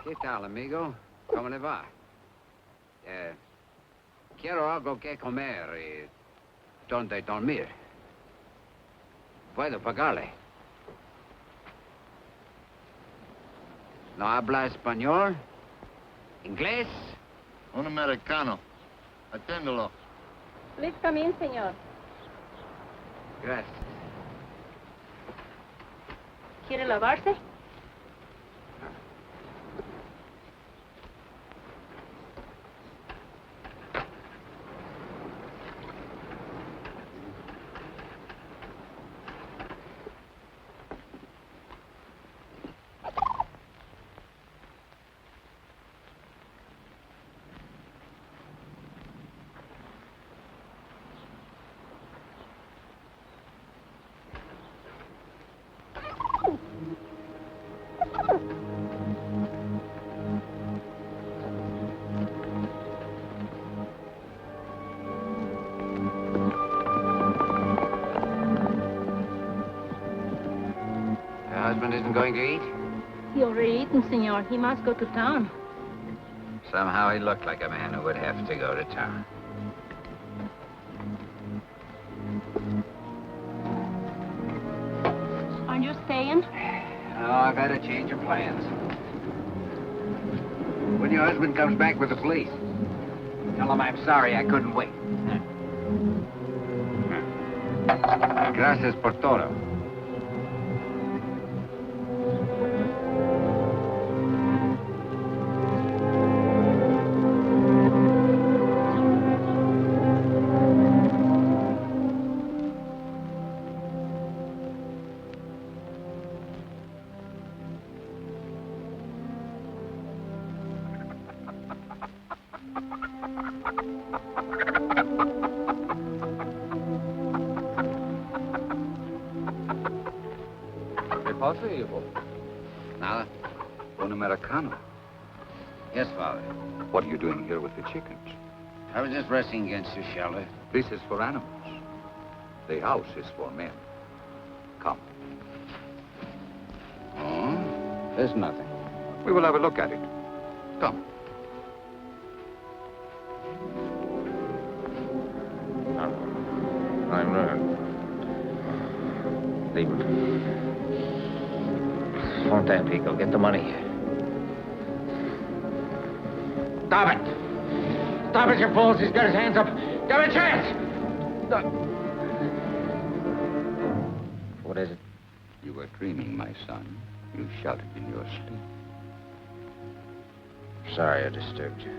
¿Qué tal, amigo? ¿Cómo le va? Quiero algo que comer y donde dormir. Puedo pagarle. ¿No habla español? ¿Inglés? Un americano. Aténdelo. Please come in, señor. Gracias. ¿Quiere lavarse? Your husband isn't going to eat? He already eaten, senor. He must go to town. Somehow he looked like a man who would have to go to town. Aren't you staying? Oh, I've had a change of plans. When your husband comes back with the police, tell him I'm sorry I couldn't wait. Gracias por todo. ¿Qué pasa, hijo? Nada. Un americano. Yes, Father. What are you doing here with the chickens? I was just resting against your shelter. This is for animals. The house is for men. Come. Oh? There's nothing. We will have a look at it. Come. Leave it. Won't that Pico get the money? Stop it! Stop it, you fools! He's got his hands up. Give him a chance! What is it? You were dreaming, my son. You shouted in your sleep. Sorry I disturbed you.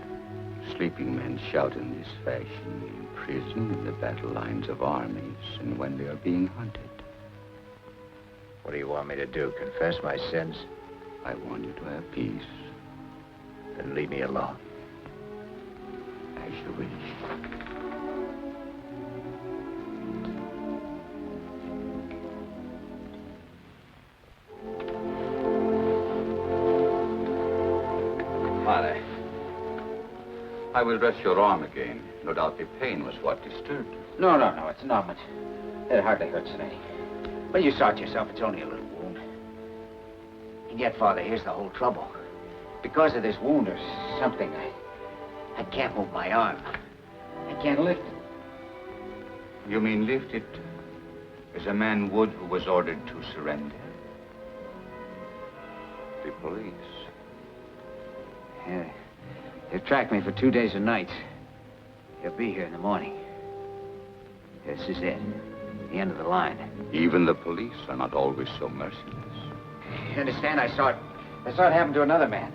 Sleeping men shout in this fashion in prison, in the battle lines of armies, and when they are being hunted. What do you want me to do? Confess my sins? I want you to have peace. Then leave me alone. As you wish. Father. I will dress your arm again. No doubt the pain was what disturbed you. No, it's not much. It hardly hurts any. Well, you saw it yourself. It's only a little wound. And yet, Father, here's the whole trouble. Because of this wound, there's something. I can't move my arm. I can't lift it. You mean lift it as a man would who was ordered to surrender? The police. Yeah. They've tracked me for 2 days and nights. He'll be here in the morning. This is it. The end of the line. Even the police are not always so merciless. You understand? I saw it happen to another man.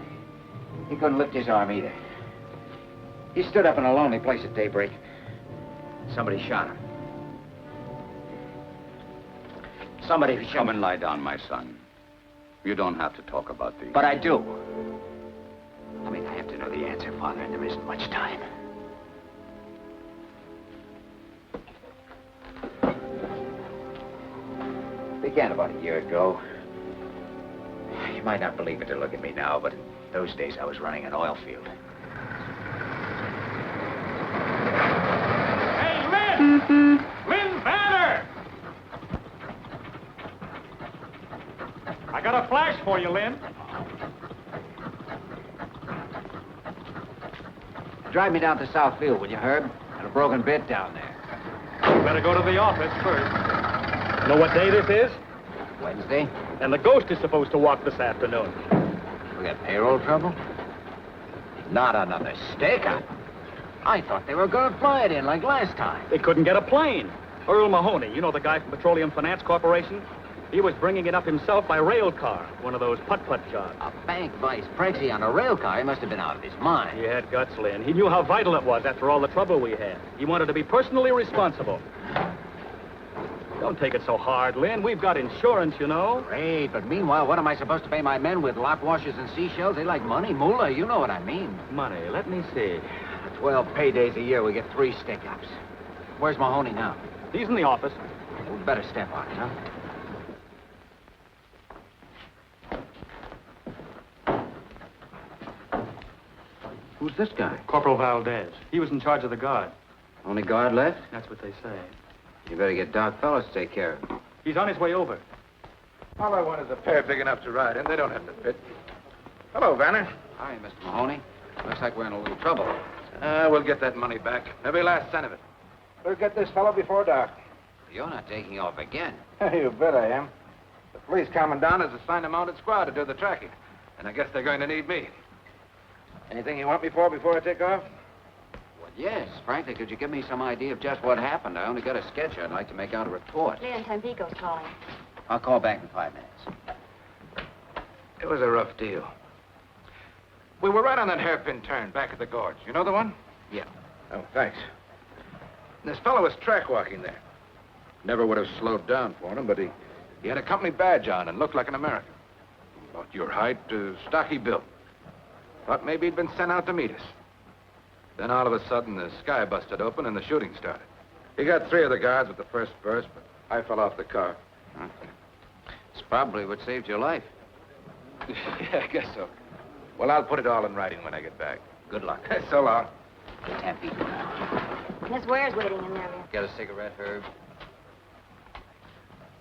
He couldn't lift his arm either. He stood up in a lonely place at daybreak. Somebody shot him. Somebody shot him. Come and lie down, my son. You don't have to talk about the... But I do. I mean, I have to know the answer, Father, and there isn't much time. Began about a year ago. You might not believe it to look at me now, but in those days I was running an oil field. Hey, Lin! Lin Vanner! I got a flash for you, Lin. Drive me down to South Field, will you, Herb? Got a broken bit down there. You better go to the office first. Know what day this is? Wednesday? And the ghost is supposed to walk this afternoon. We got payroll trouble? Not another stakeout. I thought they were going to fly it in like last time. They couldn't get a plane. Earl Mahoney, you know the guy from Petroleum Finance Corporation? He was bringing it up himself by rail car, one of those putt-putt jobs. A bank vice prexy on a rail car? He must have been out of his mind. He had guts, Lin. He knew how vital it was after all the trouble we had. He wanted to be personally responsible. Don't take it so hard, Lin. We've got insurance, you know. Great, but meanwhile, what am I supposed to pay my men with lock washers and seashells? They like money, moolah, you know what I mean. Money, let me see. 12 paydays a year, we get 3 stick-ups. Where's Mahoney now? He's in the office. We'd better step on it, huh? Who's this guy? Corporal Valdez. He was in charge of the guard. Only guard left? That's what they say. You better get Doc Fellows to take care of him. He's on his way over. All I want is a pair big enough to ride in. They don't have to fit. Hello, Vanner. Hi, Mr. Mahoney. Looks like we're in a little trouble. We'll get that money back. Every last cent of it. We'll get this fellow before dark. You're not taking off again. You bet I am. The police commandant has assigned a mounted squad to do the tracking. And I guess they're going to need me. Anything you want me for before I take off? Well, yes. Frankly, could you give me some idea of just what happened? I only got a sketch. I'd like to make out a report. Leon Tampico's calling. I'll call back in 5 minutes. It was a rough deal. We were right on that hairpin turn back at the gorge. You know the one? Yeah. Oh, thanks. This fellow was track walking there. Never would have slowed down for him, but he had a company badge on and looked like an American. About your height, stocky built. Thought maybe he'd been sent out to meet us. Then all of a sudden, the sky busted open and the shooting started. He got 3 of the guards with the first burst, but I fell off the car. It's probably what saved your life. Yeah, I guess so. Well, I'll put it all in writing when I get back. Good luck. So long. It's empty. Miss Ware's waiting in there. Get a cigarette, Herb?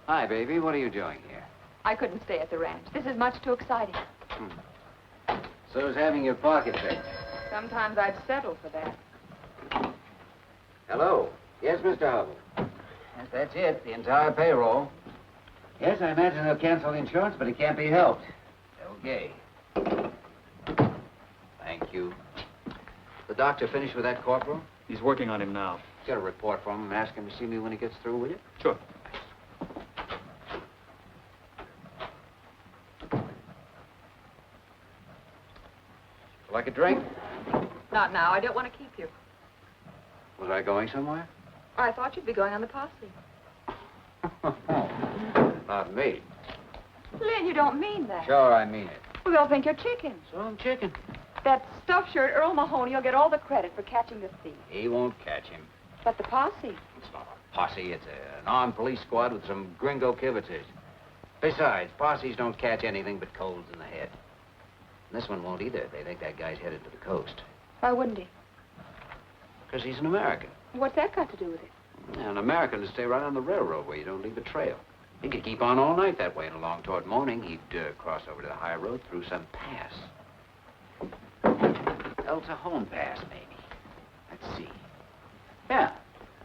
Hi, baby. What are you doing here? I couldn't stay at the ranch. This is much too exciting. So's having your pocket picked. Sometimes I'd settle for that. Hello. Yes, Mr. Hubble. Yes, that's it. The entire payroll. Yes, I imagine they'll cancel the insurance, but it can't be helped. Okay. Thank you. The doctor finished with that corporal? He's working on him now. Get a report from him and ask him to see me when he gets through, will you? Sure. Like a drink? Not now. I don't want to keep you. Was I going somewhere? I thought you'd be going on the posse. Not me. Lin, you don't mean that. Sure, I mean it. Well, they'll think you're chicken. So I'm chicken. That stuffed shirt, Earl Mahoney, will get all the credit for catching the thief. He won't catch him. But the posse. It's not a posse. It's an armed police squad with some gringo kibitzers. Besides, posses don't catch anything but colds in the head. And this one won't either. They think that guy's headed to the coast. Why wouldn't he? Because he's an American. What's that got to do with it? Yeah, an American to stay right on the railroad where you don't leave a trail. He could keep on all night that way, and along toward morning, he'd cross over to the high road through some pass. El Cajon Pass, maybe. Let's see. Yeah,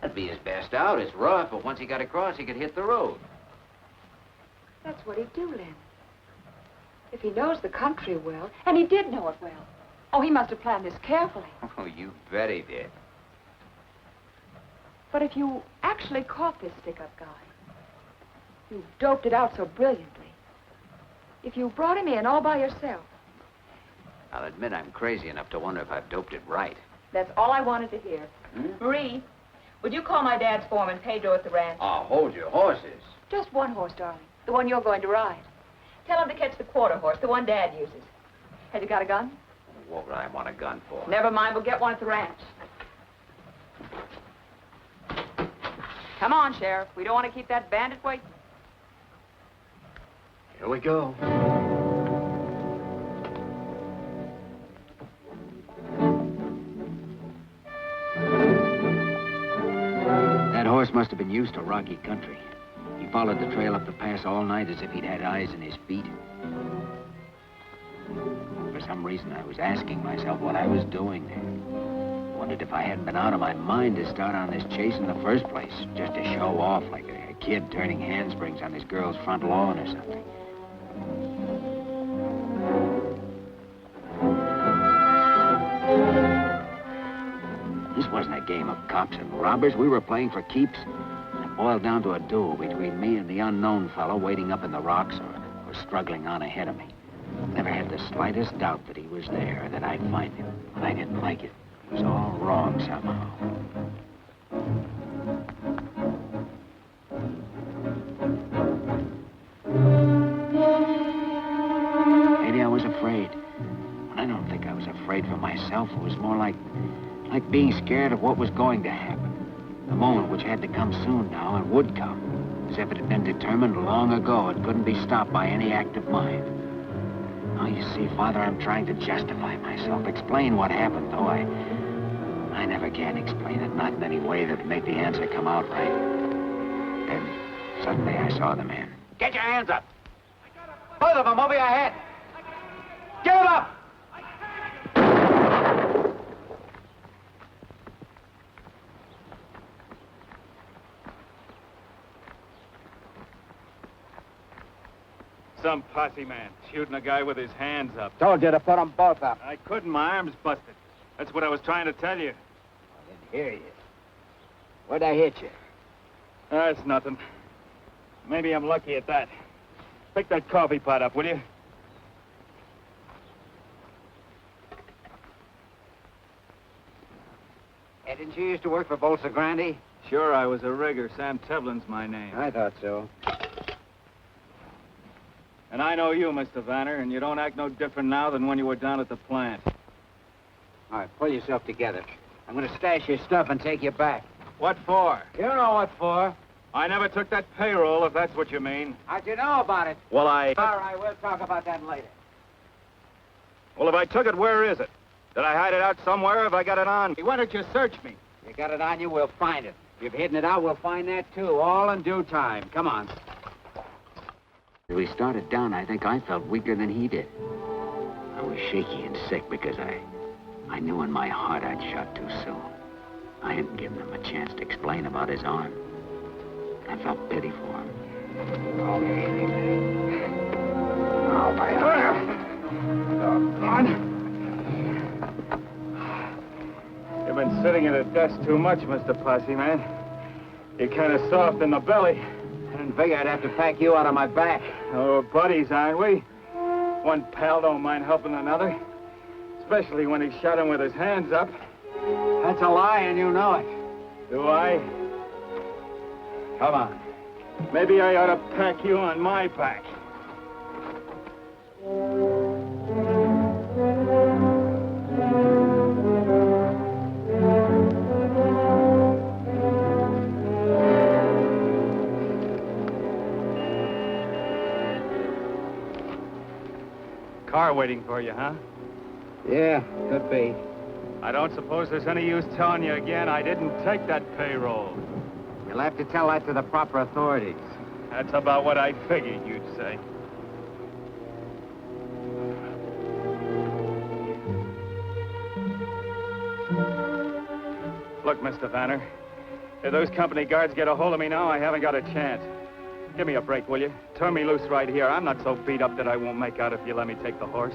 that'd be his best out. It's rough, but once he got across, he could hit the road. That's what he'd do, Lin. If he knows the country well, and he did know it well. Oh, he must have planned this carefully. Oh, you bet he did. But if you actually caught this stick-up guy, you doped it out so brilliantly. If you brought him in all by yourself. I'll admit I'm crazy enough to wonder if I've doped it right. That's all I wanted to hear. Marie, would you call my dad's foreman, Pedro, at the ranch? Oh, hold your horses. Just one horse, darling. The one you're going to ride. Tell him to catch the quarter horse, the one Dad uses. Has he got a gun? What would I want a gun for? Never mind, we'll get one at the ranch. Come on, Sheriff. We don't want to keep that bandit waiting. Here we go. That horse must have been used to rocky country. He followed the trail up the pass all night as if he'd had eyes in his feet. For some reason, I was asking myself what I was doing there. Wondered if I hadn't been out of my mind to start on this chase in the first place, just to show off like a kid turning handsprings on his girl's front lawn or something. This wasn't a game of cops and robbers. We were playing for keeps. It boiled down to a duel between me and the unknown fellow waiting up in the rocks or struggling on ahead of me. Never had the slightest doubt that he was there, that I'd find him. But I didn't like it. It was all wrong somehow. Maybe I was afraid. But I don't think I was afraid for myself. It was more like being scared of what was going to happen. The moment which had to come soon now and would come. As if it had been determined long ago. It couldn't be stopped by any act of mine. Now, you see, Father, I'm trying to justify myself. Explain what happened, though I never can explain it. Not in any way that would make the answer come out right. Then, suddenly, I saw the man. Get your hands up! Both of them over your head! Give them up! Some posse man shooting a guy with his hands up. Told you to put them both up. I couldn't. My arm's busted. That's what I was trying to tell you. I didn't hear you. Where'd I hit you? That's nothing. Maybe I'm lucky at that. Pick that coffee pot up, will you? Hey, didn't you used to work for Bolsa Grande? Sure, I was a rigger. Sam Tevlin's my name. I thought so. And I know you, Mr. Vanner, and you don't act no different now than when you were down at the plant. All right, pull yourself together. I'm going to stash your stuff and take you back. What for? You know what for. I never took that payroll, if that's what you mean. How'd you know about it? Well, All right, we'll talk about that later. Well, if I took it, where is it? Did I hide it out somewhere? Have I got it on me? Why don't you search me? You got it on you, we'll find it. If you've hidden it out, we'll find that, too, all in due time. Come on. As we started down, I think I felt weaker than he did. I was shaky and sick because I knew in my heart I'd shot too soon. I hadn't given him a chance to explain about his arm. I felt pity for him. Oh, my arm. You've been sitting at a desk too much, Mr. Posse, man. You're kind of soft in the belly. I didn't figure I'd have to pack you out on my back. Oh, we're buddies, aren't we? One pal don't mind helping another. Especially when he shot him with his hands up. That's a lie, and you know it. Do I? Come on. Maybe I ought to pack you on my back. Car waiting for you, huh? Yeah, could be. I don't suppose there's any use telling you again I didn't take that payroll. You'll have to tell that to the proper authorities. That's about what I figured you'd say. Look, Mr. Vanner, if those company guards get a hold of me now, I haven't got a chance. Give me a break, will you? Turn me loose right here. I'm not so beat up that I won't make out if you let me take the horse.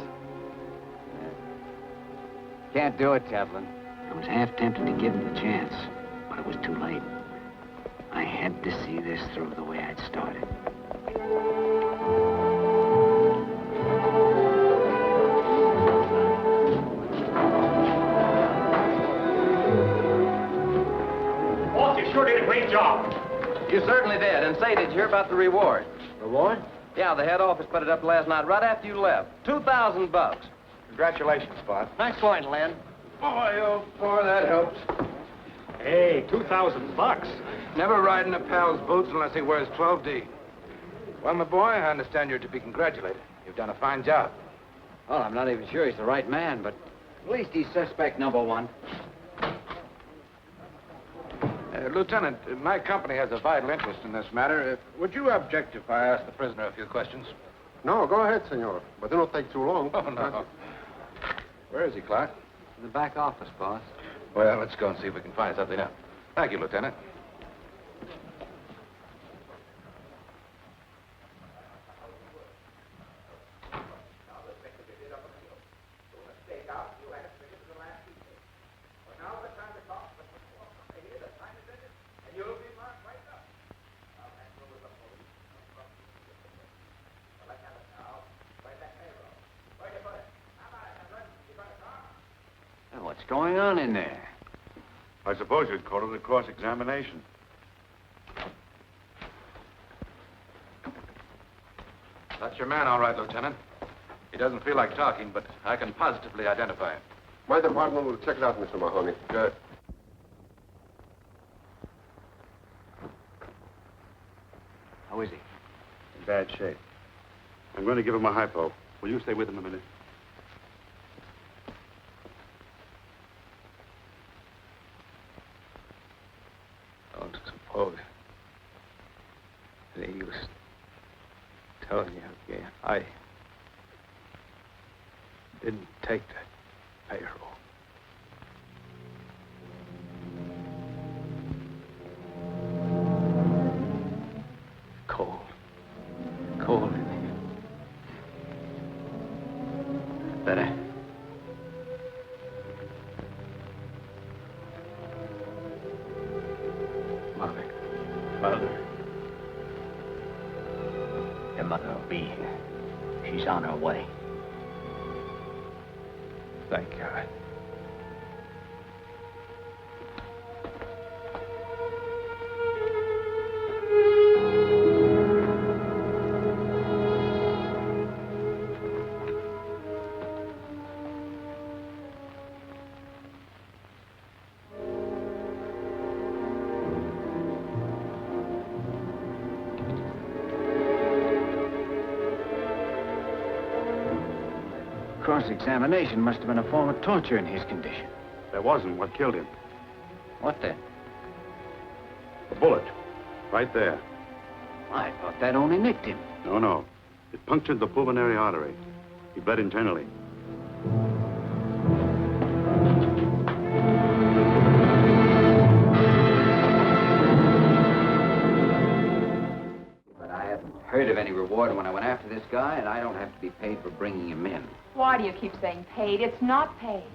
Can't do it, Chaplain. I was half tempted to give him the chance, but it was too late. I had to see this through the way I'd started. Boss, you sure did a great job. You certainly did. And say, did you hear about the reward? Reward? Yeah, the head office put it up last night right after you left. $2,000. Congratulations, Spot. Nice point, Lin. Boy, oh, boy, that helps. Hey, $2,000. Never ride in a pal's boots unless he wears 12D. Well, my boy, I understand you're to be congratulated. You've done a fine job. Well, I'm not even sure he's the right man, but at least he's suspect number one. Lieutenant, my company has a vital interest in this matter. Would you object if I ask the prisoner a few questions? No, go ahead, senor. But they don't take too long. Oh, no. Where is he, Clark? In the back office, boss. Well, let's go and see if we can find something out. Thank you, Lieutenant. What's going on in there? I suppose you'd call it a cross-examination. That's your man, all right, Lieutenant. He doesn't feel like talking, but I can positively identify him. My department will check it out, Mr. Mahoney. Good. How is he? In bad shape. I'm going to give him a hypo. Will you stay with him a minute? Don't suppose any use telling you again. I didn't take that payroll. Cold in here. Better. Mother. Your mother will be here. She's on her way. Thank God. cross-examination must have been a form of torture in his condition. There wasn't. What killed him? What then? The bullet. Right there. I thought that only nicked him. No, no. It punctured the pulmonary artery. He bled internally. But I haven't heard of any reward when I went after this guy, and I don't have to be paid for bringing him in. Why do you keep saying paid? It's not paid.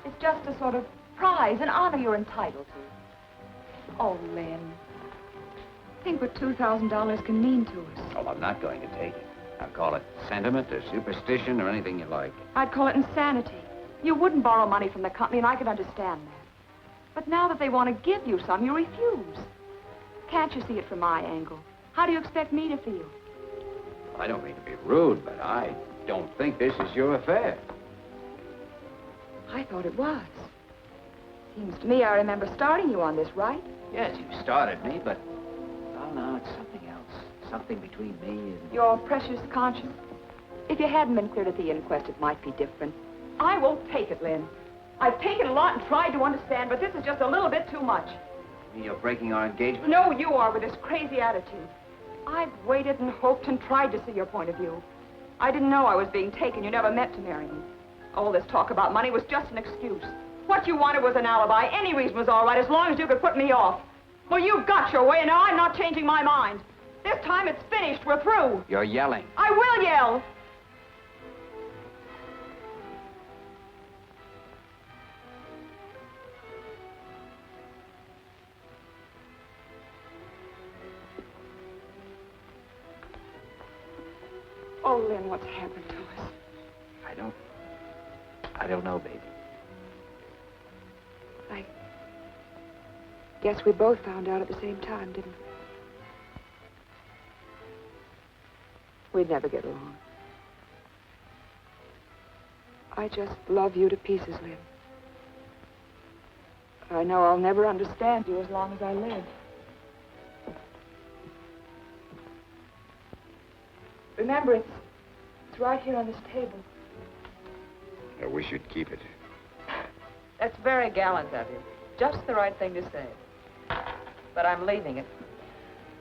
It's just a sort of prize, an honor you're entitled to. Oh, Lin. Think what $2,000 can mean to us. Oh, I'm not going to take it. I'll call it sentiment or superstition or anything you like. I'd call it insanity. You wouldn't borrow money from the company, and I could understand that. But now that they want to give you some, you refuse. Can't you see it from my angle? How do you expect me to feel? I don't mean to be rude, but I don't think this is your affair. I thought it was. Seems to me I remember starting you on this, right? Yes, you started me, but... Oh, no, it's something else. Something between me and... Your precious conscience. If you hadn't been cleared at the inquest, it might be different. I won't take it, Lin. I've taken a lot and tried to understand, but this is just a little bit too much. You mean you're breaking our engagement? No, you are, with this crazy attitude. I've waited and hoped and tried to see your point of view. I didn't know I was being taken. You never meant to marry me. All this talk about money was just an excuse. What you wanted was an alibi. Any reason was all right, as long as you could put me off. Well, you got your way, and now I'm not changing my mind. This time it's finished. We're through. You're yelling. I will yell. Oh, Lin, what's happened to us? I don't know, baby. I guess we both found out at the same time, didn't we? We'd never get along. I just love you to pieces, Lin. I know I'll never understand you as long as I live. Remember, it's right here on this table. I wish you'd keep it. That's very gallant of you. Just the right thing to say. But I'm leaving it.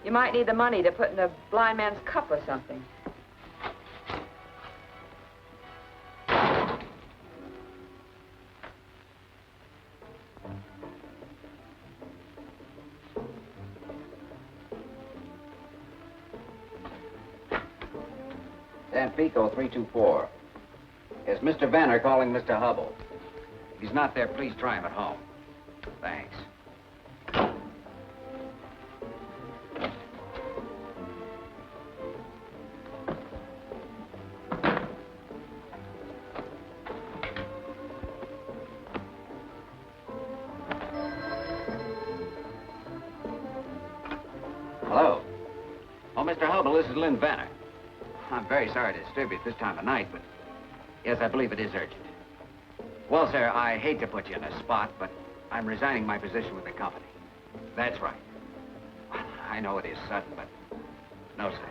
You might need the money to put in a blind man's cup or something. Pico 324. Is Mr. Vanner calling Mr. Hubble? If he's not there, please try him at home. Thanks. Hello. Oh, Mr. Hubble, this is Lin Vanner. I'm very sorry to disturb you at this time of night, but yes, I believe it is urgent. Well, sir, I hate to put you in a spot, but I'm resigning my position with the company. That's right. I know it is sudden, but no, sir.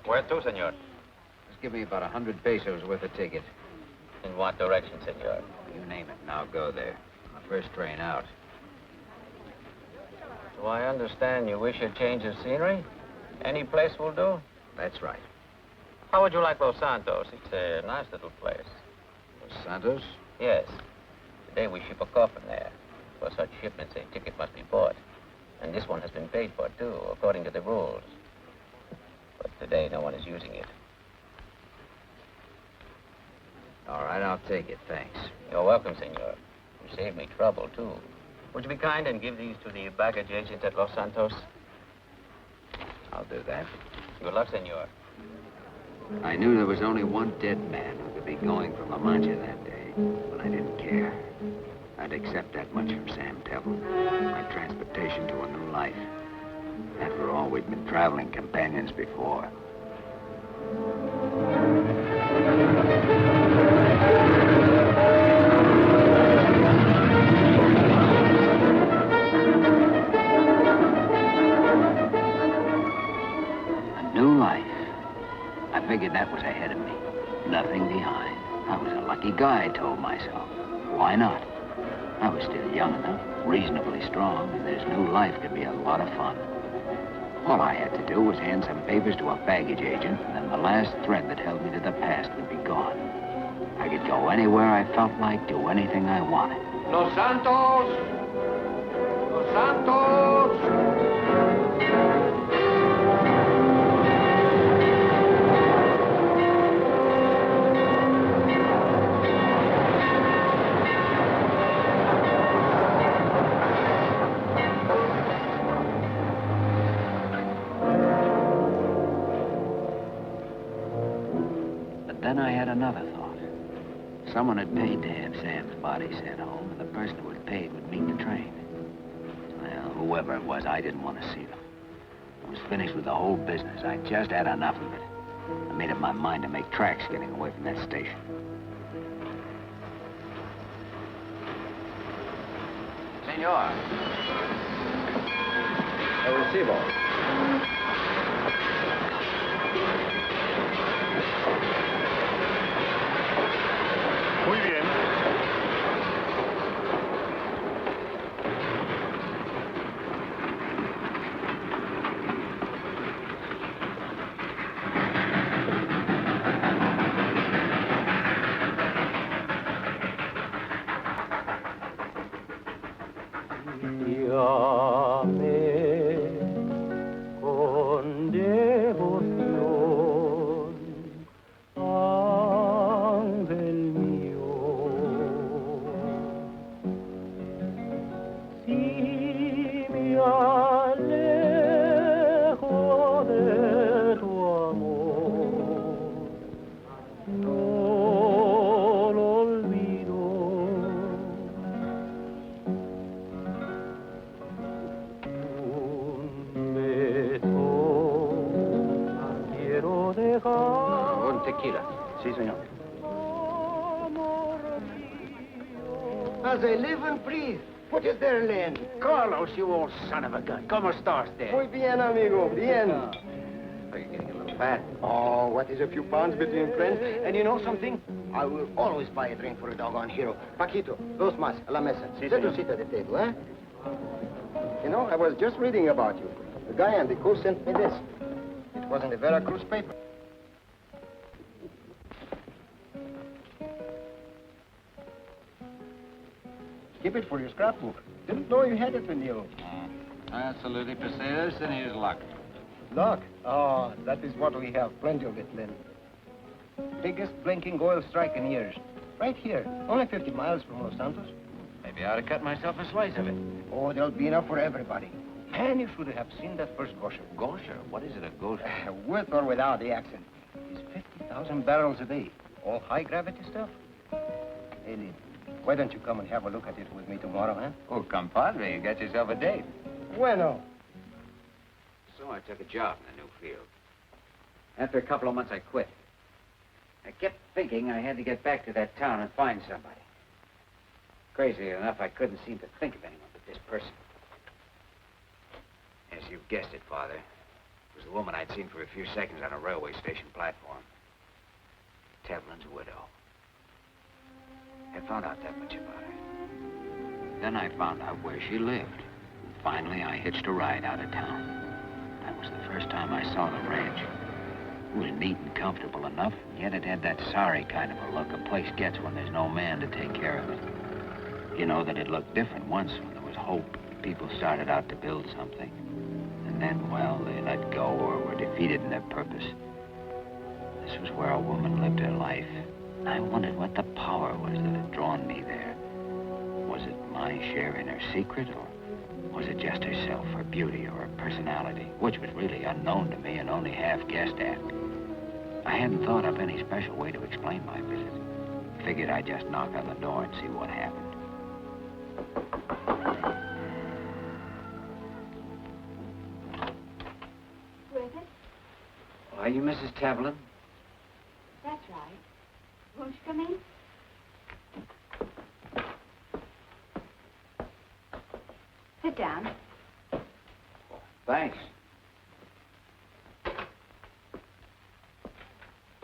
Where to, senor? Just give me about 100 pesos worth of ticket. In what direction, senor? You name it, and I'll go there. First train out. Do I understand you wish a change of scenery? Any place will do? That's right. How would you like Los Santos? It's a nice little place. Los Santos? Yes. Today we ship a coffin there. For such shipments, a ticket must be bought. And this one has been paid for, too, according to the rules. But today no one is using it. All right, I'll take it, thanks. You're welcome, senor. You saved me trouble, too. Would you be kind and give these to the baggage agent at Los Santos? I'll do that. Good luck, senor. I knew there was only one dead man who could be going from La Mancha that day, but I didn't care. I'd accept that much from Sam Temple. My transportation to a new life. After all, we'd been traveling companions before. figured that was ahead of me. Nothing behind. I was a lucky guy, I told myself. Why not? I was still young enough, reasonably strong, and this new life could be a lot of fun. All I had to do was hand some papers to a baggage agent, and then the last thread that held me to the past would be gone. I could go anywhere I felt like, do anything I wanted. Los Santos! Los Santos! Then I had another thought. Someone had paid to have Sam's body sent home, and the person who had paid would meet the train. Well, whoever it was, I didn't want to see them. I was finished with the whole business. I just had enough of it. I made up my mind to make tracks getting away from that station. Senor. El recibo. Muy bien. Con devoción, ángel mío, si me alejo de tu amor, no lo olvido. Un tequila. Sí, señor. As I live and breathe. What is there, Lin? Carlos, you old son of a gun. ¿Cómo estás there? Muy bien, amigo. Bien. Are you getting a little fat? Oh, what is a few pounds between friends? And you know something? I will always buy a drink for a doggone hero. Paquito, dos más a la mesa. Sí, Set señor. your seat at the table, eh? You know, I was just reading about you. The guy on the coast sent me this. It was in the Veracruz paper. Keep it for your scrapbook. Didn't know you had it with you. Absolutely precise in his luck. Luck? Oh, that is what we have. Plenty of it, Lin. Biggest blinking oil strike in years. Right here. Only 50 miles from Los Santos. Maybe I ought to cut myself a slice of it. Oh, there'll be enough for everybody. And you should have seen that first gosher. Gosher? What is it, a gosher? With or without the accent. It's 50,000 barrels a day. All high-gravity stuff. Hey, Lin, why don't you come and have a look at it with me tomorrow, huh? Oh, compadre, you got yourself a date. Bueno. So I took a job in the new field. After a couple of months, I quit. I kept thinking I had to get back to that town and find somebody. Crazy enough, I couldn't seem to think of anyone but this person. Yes, you've guessed it, Father. It was the woman I'd seen for a few seconds on a railway station platform. Tevlin's widow. I found out that much about her. Then I found out where she lived. Finally, I hitched a ride out of town. That was the first time I saw the ranch. It was neat and comfortable enough, yet it had that sorry kind of a look a place gets when there's no man to take care of it. You know that it looked different once when there was hope. People started out to build something. And then, well, they let go or were defeated in their purpose. This was where a woman lived her life. I wondered what the power was that had drawn me there. Was it my share in her secret, or was it just herself, her beauty, or her personality, which was really unknown to me and only half guessed at? I hadn't thought up any special way to explain my visit. Figured I'd just knock on the door and see what happened. Who is it? Are you Mrs. Tevlin? That's right. Won't you come in? Sit down. Thanks.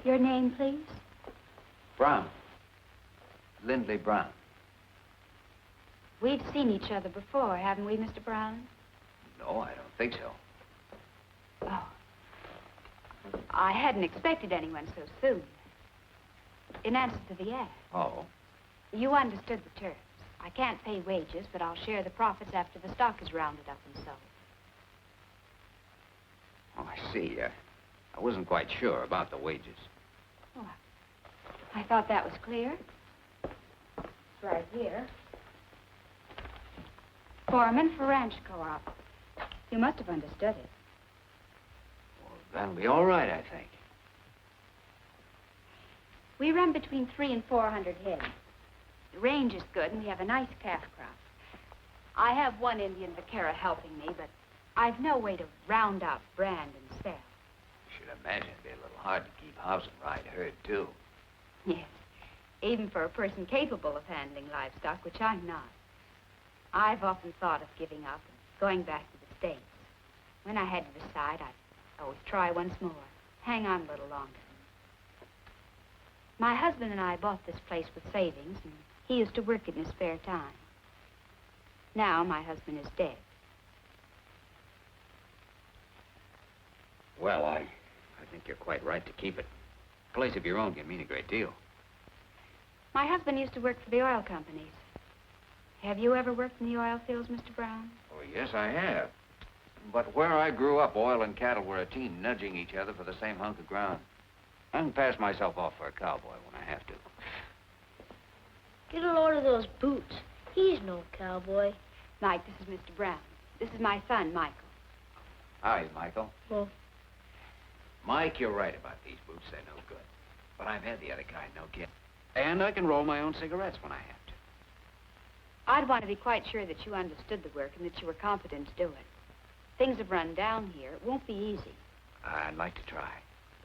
Your name, please? Brown. Lindley Brown. We've seen each other before, haven't we, Mr. Brown? No, I don't think so. Oh. I hadn't expected anyone so soon. In answer to the ad. Oh? You understood the terms. I can't pay wages, but I'll share the profits after the stock is rounded up and sold. Oh, I see. I wasn't quite sure about the wages. Oh, I thought that was clear. It's right here. Foreman for ranch co-op. You must have understood it. Well, that'll be all right, I think. We run between 300 and 400 head. The range is good, and we have a nice calf crop. I have one Indian vaquero helping me, but I've no way to round up, brand, and sell. I should imagine it'd be a little hard to keep house and ride herd, too. Yes, even for a person capable of handling livestock, which I'm not. I've often thought of giving up and going back to the States. When I had to decide, I'd always try once more, hang on a little longer. My husband and I bought this place with savings, and he used to work in his spare time. Now my husband is dead. Well, I think you're quite right to keep it. A place of your own can mean a great deal. My husband used to work for the oil companies. Have you ever worked in the oil fields, Mr. Brown? Oh, yes, I have. But where I grew up, oil and cattle were a team nudging each other for the same hunk of ground. I can pass myself off for a cowboy when I have to. Get a load of those boots. He's no cowboy. Mike, this is Mr. Brown. This is my son, Michael. Hi, Michael. Well, Mike, you're right about these boots. They're no good. But I've had the other kind, no kidding. And I can roll my own cigarettes when I have to. I'd want to be quite sure that you understood the work and that you were competent to do it. Things have run down here. It won't be easy. I'd like to try.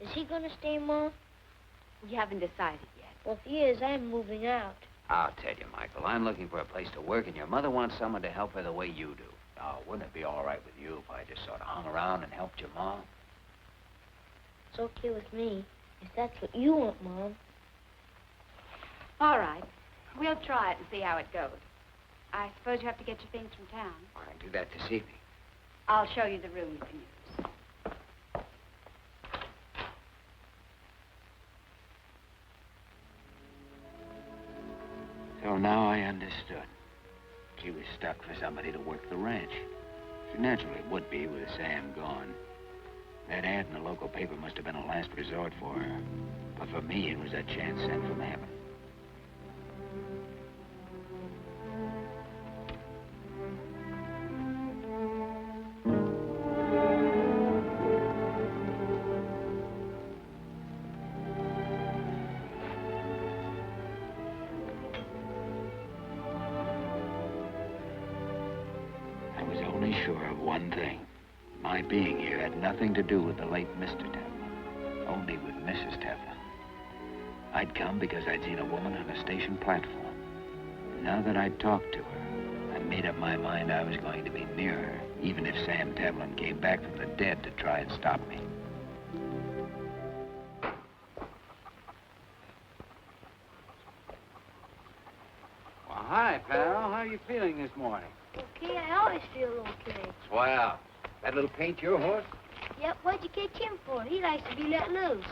is he going to stay, Mom? We haven't decided yet. Well, if he is, I'm moving out. I'll tell you, Michael, I'm looking for a place to work, and your mother wants someone to help her the way you do. Now, wouldn't it be all right with you if I just sort of hung around and helped your mom? It's okay with me, if that's what you want, Mom. All right. We'll try it and see how it goes. I suppose you have to get your things from town. I can do that this evening. I'll show you the room you can use. So now I understood. She was stuck for somebody to work the ranch. She naturally would be with Sam gone. That ad in the local paper must have been a last resort for her. But for me, it was a chance sent from heaven. I was only sure of one thing. My being here had nothing to do with the late Mr. Teflon, only with Mrs. Teflon. I'd come because I'd seen a woman on a station platform. Now that I'd talked to her, I made up my mind I was going to be near her, even if Sam Teflon came back from the dead to try and stop me. Well, hi, pal. How are you feeling this morning? Okay, I always feel okay. Swell. That little paint your horse? Yep, what'd you catch him for? He likes to be let loose.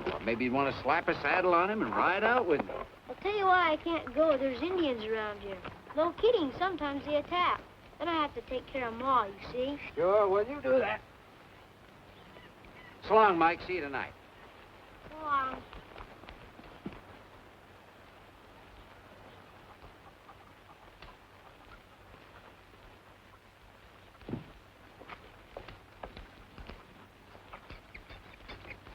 Well, maybe you'd want to slap a saddle on him and ride out with him. I'll tell you why I can't go. There's Indians around here. No kidding, sometimes they attack. Then I have to take care of Ma, you see. Sure, well, you do that. So long, Mike. See you tonight. Go on.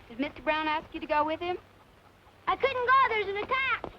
Did Mr. Brown ask you to go with him? I couldn't go. There's an attack.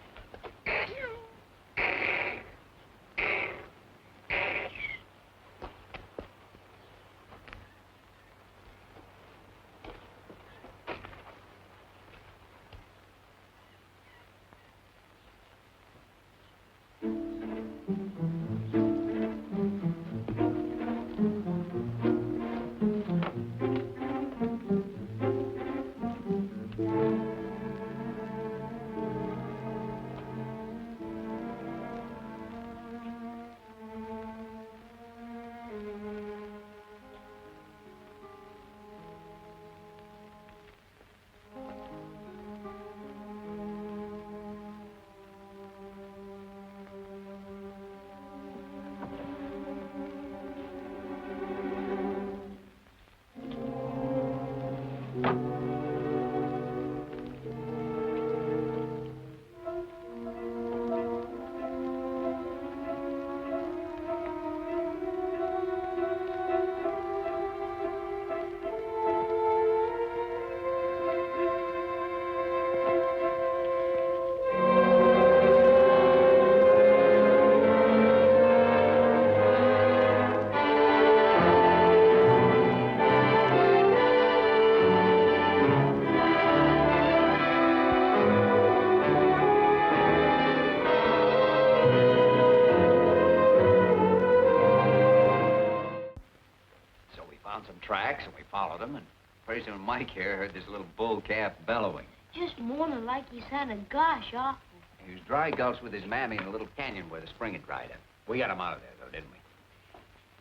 about him, and pretty soon Mike here heard this little bull calf bellowing. Just moaning like he sounded gosh awful. He was dry gulched with his mammy in a little canyon where the spring had dried up. We got him out of there, though, didn't we?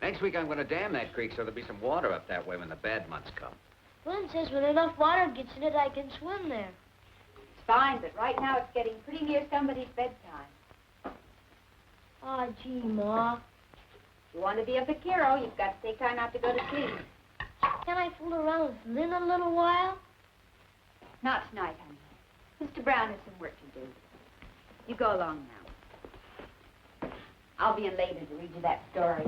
Next week, I'm going to dam that creek so there'll be some water up that way when the bad months come. Glenn says when enough water gets in it, I can swim there. It's fine, but right now it's getting pretty near somebody's bedtime. Aw, gee, Ma. If you want to be a vaquero, you've got to take time out to go to sleep. Can I fool around with Lynn a little while? Not tonight, honey. Mr. Brown has some work to do. You go along now. I'll be in later to read you that story.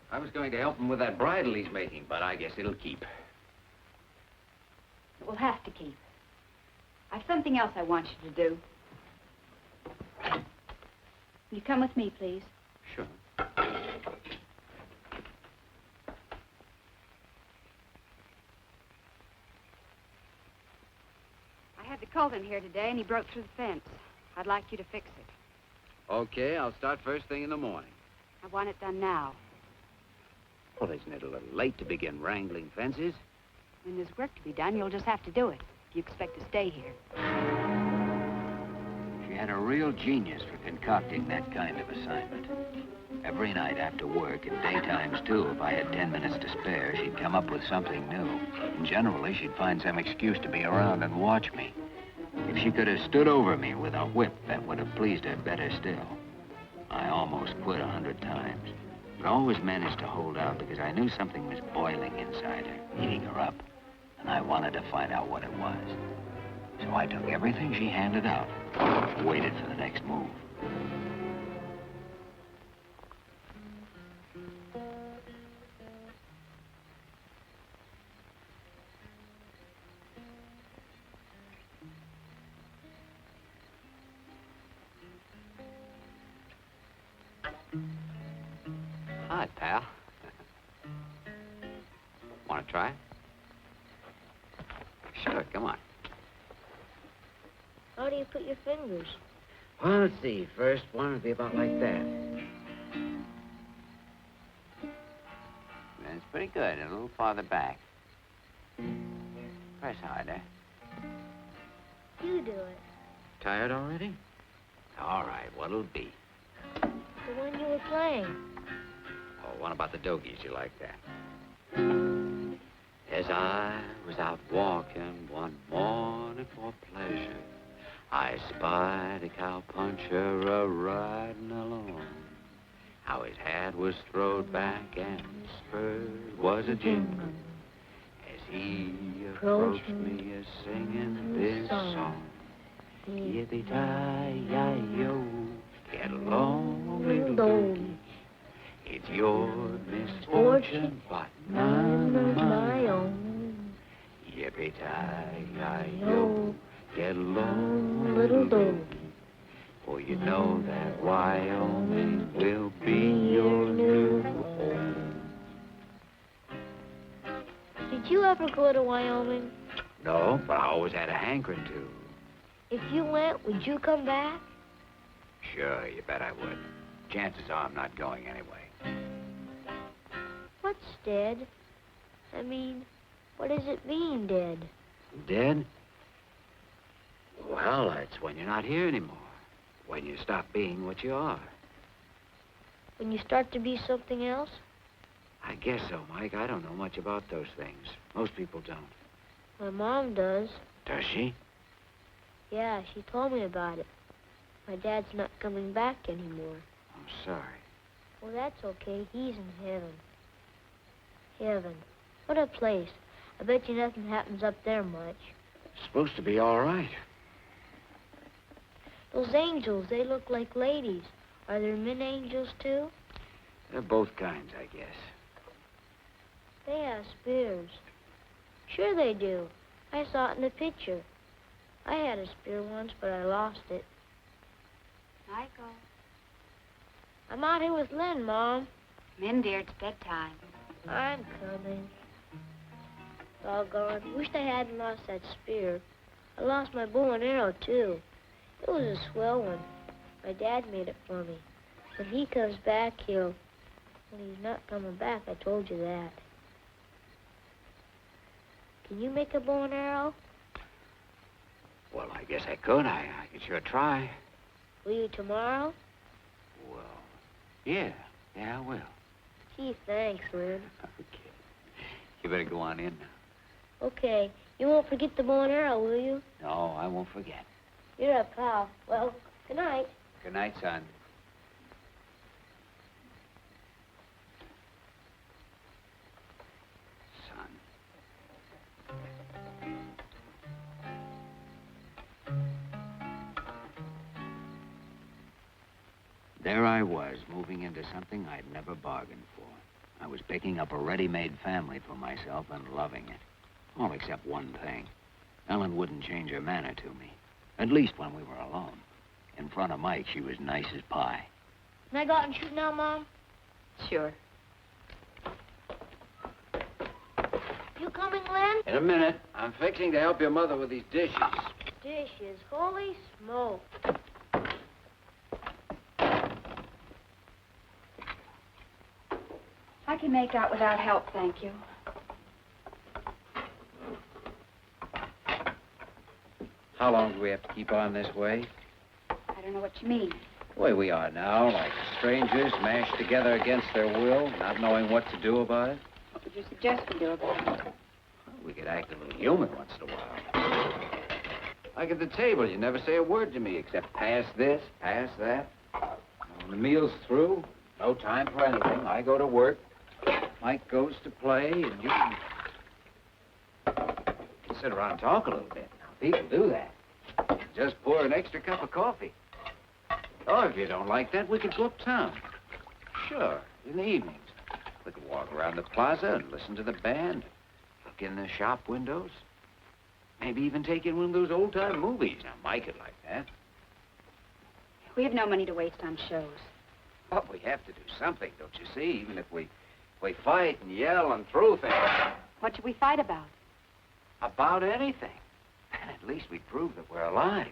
I was going to help him with that bridle he's making, but I guess it'll keep. It will have to keep. I've something else I want you to do. Will you come with me, please? Sure. I had the colt in here today, and he broke through the fence. I'd like you to fix it. Okay, I'll start first thing in the morning. I want it done now. Well, isn't it a little late to begin wrangling fences? When there's work to be done, you'll just have to do it. If you expect to stay here. She had a real genius for concocting that kind of assignment. Every night after work, at daytimes too, if I had 10 minutes to spare, she'd come up with something new. And generally, she'd find some excuse to be around and watch me. If she could have stood over me with a whip, that would have pleased her better still. I almost quit 100 times. But always managed to hold out because I knew something was boiling inside her, eating her up. And I wanted to find out what it was. So I took everything she handed out, waited for the next move. Hi, pal. Want to try? Sure, come on. How do you put your fingers? Well, let's see. First one would be about like that. That's pretty good. A little farther back. Press harder. You do it. Tired already? All right, what'll it be? The one you were playing. Oh, one about the dogies. You like that? As I was out walking one morning for pleasure, I spied a cowpuncher a-riding along. How his hat was throwed back and his spurs was a-jingling as he approached me a-singing this song. Yippee-ki-yi-yo, get along, little doggy. It's your misfortune, but none of my own. Yippee-ki-yi-yo, get along, little doggy. For you know that Wyoming will be your new home. Did you ever go to Wyoming? No, but I always had a hankering to. If you went, would you come back? Sure, you bet I would. Chances are I'm not going anyway. What's dead? I mean, what does it mean, dead? Dead? Well, that's when you're not here anymore. When you stop being what you are. When you start to be something else? I guess so, Mike. I don't know much about those things. Most people don't. My mom does. Does she? Yeah, she told me about it. My dad's not coming back anymore. I'm sorry. Well, that's okay. He's in heaven. Heaven. What a place. I bet you nothing happens up there much. It's supposed to be all right. Those angels, they look like ladies. Are there men angels, too? They're both kinds, I guess. They have spears. Sure they do. I saw it in the picture. I had a spear once, but I lost it. Michael. I'm out here with Lynn, Mom. Come in, dear. It's bedtime. I'm coming. Doggone. Wished I hadn't lost that spear. I lost my bow and arrow, too. It was a swell one. My dad made it for me. When he comes back, he'll... Well, he's not coming back, I told you that. Can you make a bow and arrow? Well, I guess I could. I could sure try. Will you tomorrow? Well, yeah. Yeah, I will. Gee, thanks, Lin. Okay. You better go on in now. Okay. You won't forget the bow and arrow, will you? No, I won't forget. You're a pal. Well, good night. Good night, son. There I was, moving into something I'd never bargained for. I was picking up a ready-made family for myself and loving it. All except one thing. Ellen wouldn't change her manner to me. At least when we were alone. In front of Mike, she was nice as pie. Can I go out and shoot now, Mom? Sure. You coming, Lin? In a minute. I'm fixing to help your mother with these dishes. Dishes. Holy smoke. I can make out without help, thank you. How long do we have to keep on this way? I don't know what you mean. The way we are now, like strangers mashed together against their will, not knowing what to do about it. What would you suggest we do about it? Well, we could act a little human once in a while. Like at the table, you never say a word to me except pass this, pass that. When the meal's through, no time for anything. I go to work. Mike goes to play, and you can sit around and talk a little bit. Now, people do that. Just pour an extra cup of coffee. Oh, if you don't like that, we could go uptown. Sure, in the evenings. We could walk around the plaza and listen to the band. Look in the shop windows. Maybe even take in one of those old-time movies. Now, Mike would like that. We have no money to waste on shows. But we have to do something, don't you see? Even if we fight and yell and throw things. What should we fight about? About anything. And at least we prove that we're alive.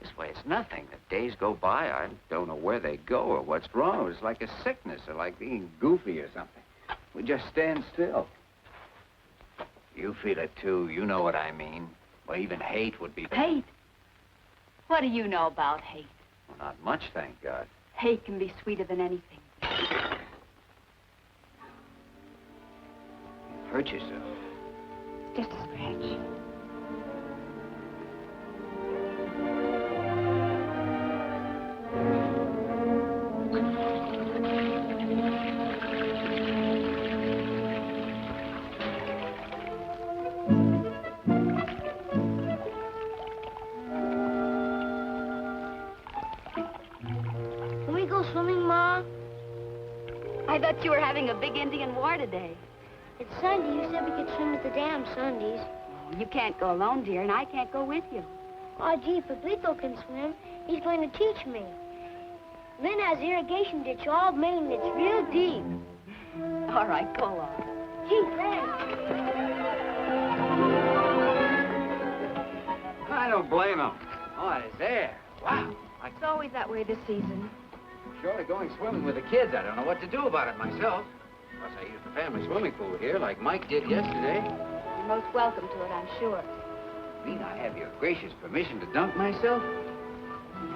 This way it's nothing. The days go by, I don't know where they go or what's wrong. It's like a sickness or like being goofy or something. We just stand still. You feel it too. You know what I mean. Well, even hate would be... Hate? What do you know about hate? Well, not much, thank God. Hate can be sweeter than anything. You've hurt yourself. Just a scratch. Can we go swimming, Ma? I thought you were having a big Indian war today. It's Sunday. You said we could swim at the dam Sundays. You can't go alone, dear, and I can't go with you. Oh, gee, Pablito can swim. He's going to teach me. Lin has irrigation ditch all made, and it's real deep. All right, go along. Gee, thanks. I don't blame him. Oh, it's there. Wow. It's always that way this season. Short of going swimming with the kids, I don't know what to do about it myself. Plus, I use the family swimming pool here, like Mike did yesterday. You're most welcome to it, I'm sure. Mean I have your gracious permission to dunk myself?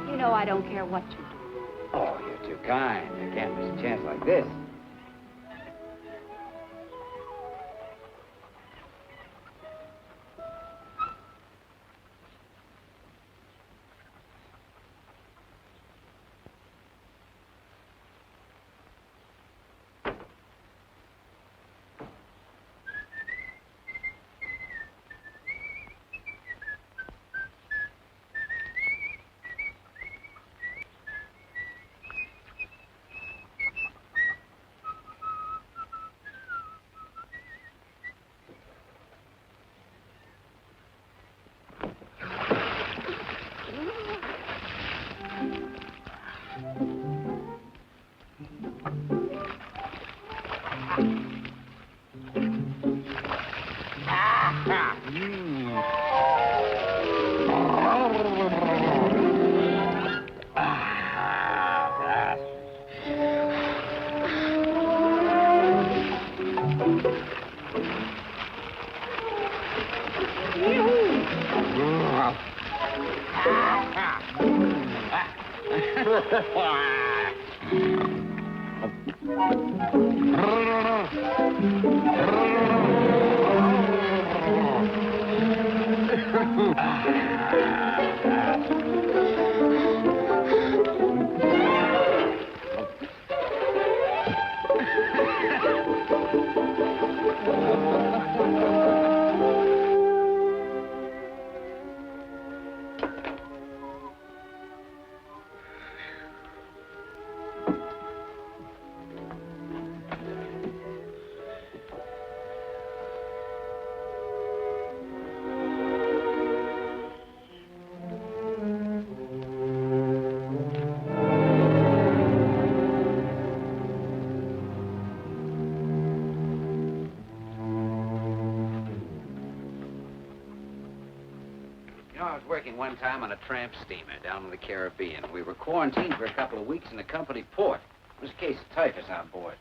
You know I don't care what you do. Oh, you're too kind. I can't miss a chance like this. Working one time on a tramp steamer down in the Caribbean. We were quarantined for a couple of weeks in a company port. There was a case of typhus on board.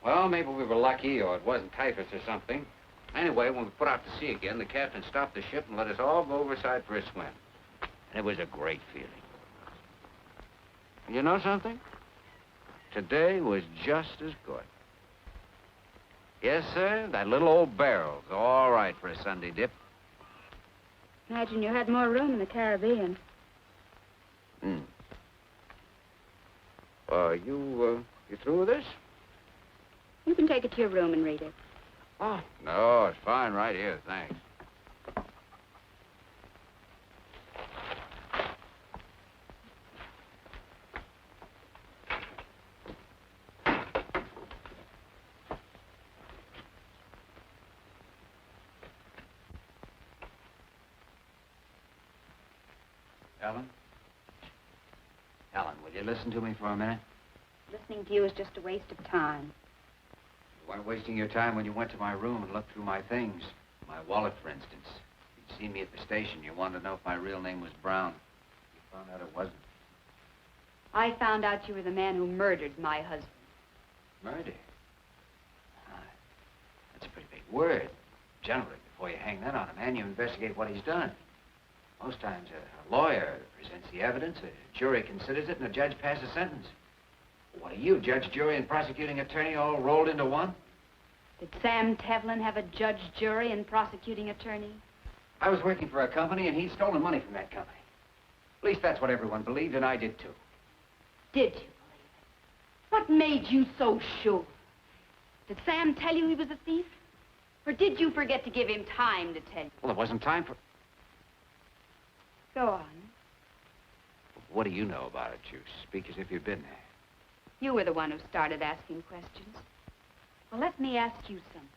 Well, maybe we were lucky, or it wasn't typhus or something. Anyway, when we put out to sea again, the captain stopped the ship and let us all go overside for a swim. And it was a great feeling. You know something? Today was just as good. Yes, sir, that little old barrel's all right for a Sunday dip. Imagine you had more room in the Caribbean. You through with this? You can take it to your room and read it. Oh, no, it's fine right here, thanks. Ellen? Ellen, will you listen to me for a minute? Listening to you is just a waste of time. You weren't wasting your time when you went to my room and looked through my things. My wallet, for instance. You'd seen me at the station. You wanted to know if my real name was Brown. You found out it wasn't. I found out you were the man who murdered my husband. Murder? That's a pretty big word. Generally, before you hang that on a man, you investigate what he's done. Most times, a lawyer presents the evidence, a jury considers it, and a judge passes a sentence. What are you, judge, jury, and prosecuting attorney all rolled into one? Did Sam Tevlin have a judge, jury, and prosecuting attorney? I was working for a company, and he'd stolen money from that company. At least that's what everyone believed, and I did too. Did you believe it? What made you so sure? Did Sam tell you he was a thief? Or did you forget to give him time to tell you? Well, there wasn't time for... Go on. What do you know about it? You speak as if you'd been there. You were the one who started asking questions. Well, let me ask you something.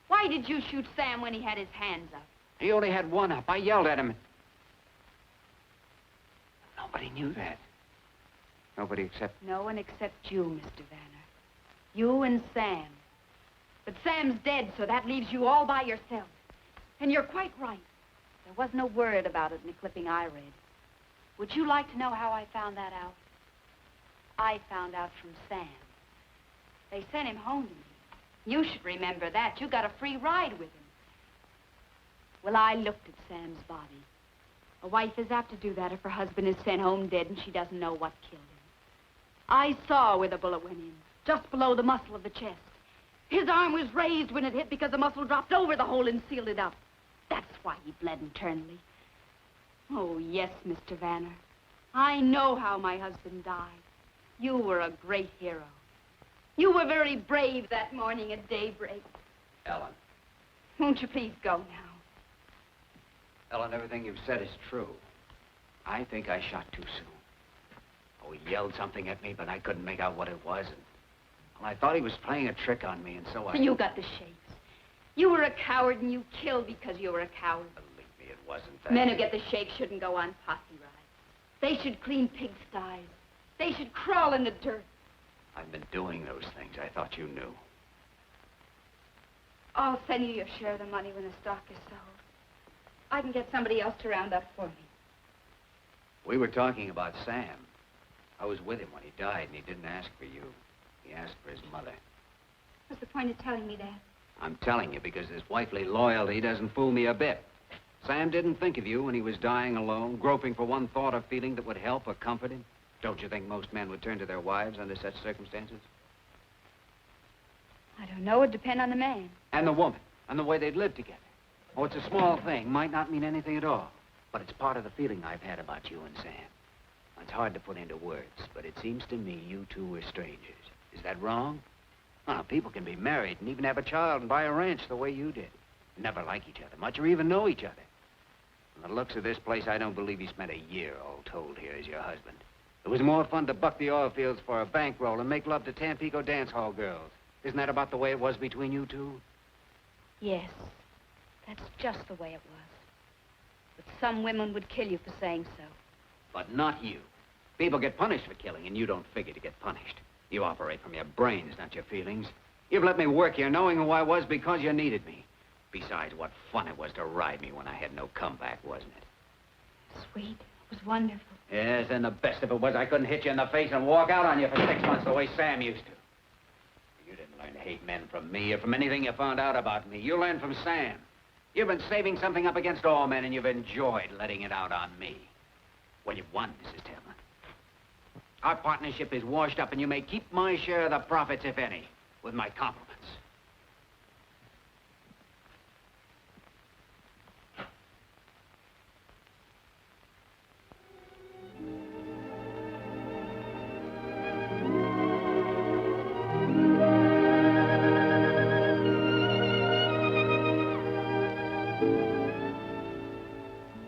Why did you shoot Sam when he had his hands up? He only had one up. I yelled at him. Nobody knew that. Nobody except... No one except you, Mr. Vanner. You and Sam. But Sam's dead, so that leaves you all by yourself. And you're quite right. There wasn't a word about it in the clipping I read. Would you like to know how I found that out? I found out from Sam. They sent him home to me. You should remember that. You got a free ride with him. Well, I looked at Sam's body. A wife is apt to do that if her husband is sent home dead and she doesn't know what killed him. I saw where the bullet went in, just below the muscle of the chest. His arm was raised when it hit because the muscle dropped over the hole and sealed it up. That's why he bled internally. Oh, yes, Mr. Vanner. I know how my husband died. You were a great hero. You were very brave that morning at daybreak. Ellen. Won't you please go now? Ellen, everything you've said is true. I think I shot too soon. Oh, he yelled something at me, but I couldn't make out what it was. And, well, I thought he was playing a trick on me, and so I... And you got the shakes. You were a coward, and you killed because you were a coward. Believe me, it wasn't that. Men who get the shakes shouldn't go on posse rides. They should clean pigsties. They should crawl in the dirt. I've been doing those things. I thought you knew. I'll send you your share of the money when the stock is sold. I can get somebody else to round up for me. We were talking about Sam. I was with him when he died, and he didn't ask for you. He asked for his mother. What's the point of telling me that? I'm telling you because his wifely loyalty doesn't fool me a bit. Sam didn't think of you when he was dying alone, groping for one thought or feeling that would help or comfort him. Don't you think most men would turn to their wives under such circumstances? I don't know. It'd depend on the man. And the woman, and the way they'd live together. Oh, it's a small thing, might not mean anything at all. But it's part of the feeling I've had about you and Sam. It's hard to put into words, but it seems to me you two were strangers. Is that wrong? Oh, people can be married and even have a child and buy a ranch the way you did. Never like each other much or even know each other. From the looks of this place, I don't believe you spent a year all told here as your husband. It was more fun to buck the oil fields for a bankroll and make love to Tampico dance hall girls. Isn't that about the way it was between you two? Yes. That's just the way it was. But some women would kill you for saying so. But not you. People get punished for killing, and you don't figure to get punished. You operate from your brains, not your feelings. You've let me work here knowing who I was because you needed me. Besides, what fun it was to ride me when I had no comeback, wasn't it? Sweet. It was wonderful. Yes, and the best of it was I couldn't hit you in the face and walk out on you for 6 months the way Sam used to. You didn't learn to hate men from me or from anything you found out about me. You learned from Sam. You've been saving something up against all men, and you've enjoyed letting it out on me. Well, you've won, Mrs. Tillman. Our partnership is washed up, and you may keep my share of the profits, if any, with my compliments.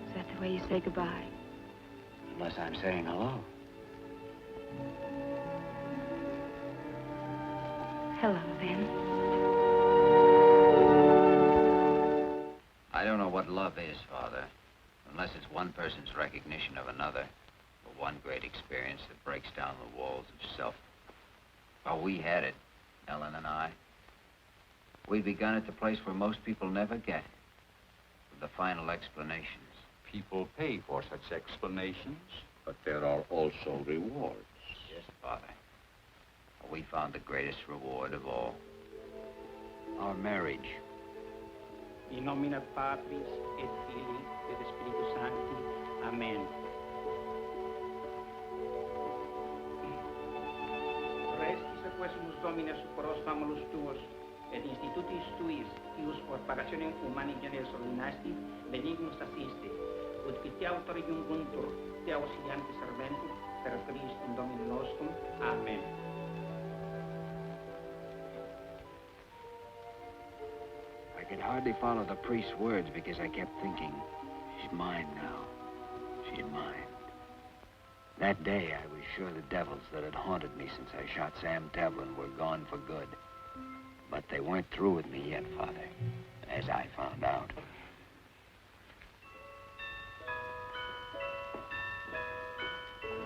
Is that the way you say goodbye? Unless I'm saying hello. Hello, then. I don't know what love is, Father, unless it's one person's recognition of another, or one great experience that breaks down the walls of self. Oh, we had it, Ellen and I. We'd begun at the place where most people never get, with the final explanations. People pay for such explanations, but there are also rewards. Yes, Father. We found the greatest reward of all. Our marriage. In nomine Patris et Filii et Spiritus Sancti. Amen. Restis quesumus Domine superos famulus tuos, et institutis tuis, ius corporationem humani generis ordinasti, benignus assiste, ut qui te autori junguntur, te auxiliante serventur, per Christum Domine nostrum. Amen. I could hardly follow the priest's words because I kept thinking, she's mine now. She's mine. That day, I was sure the devils that had haunted me since I shot Sam Tevlin were gone for good. But they weren't through with me yet, Father, as I found out.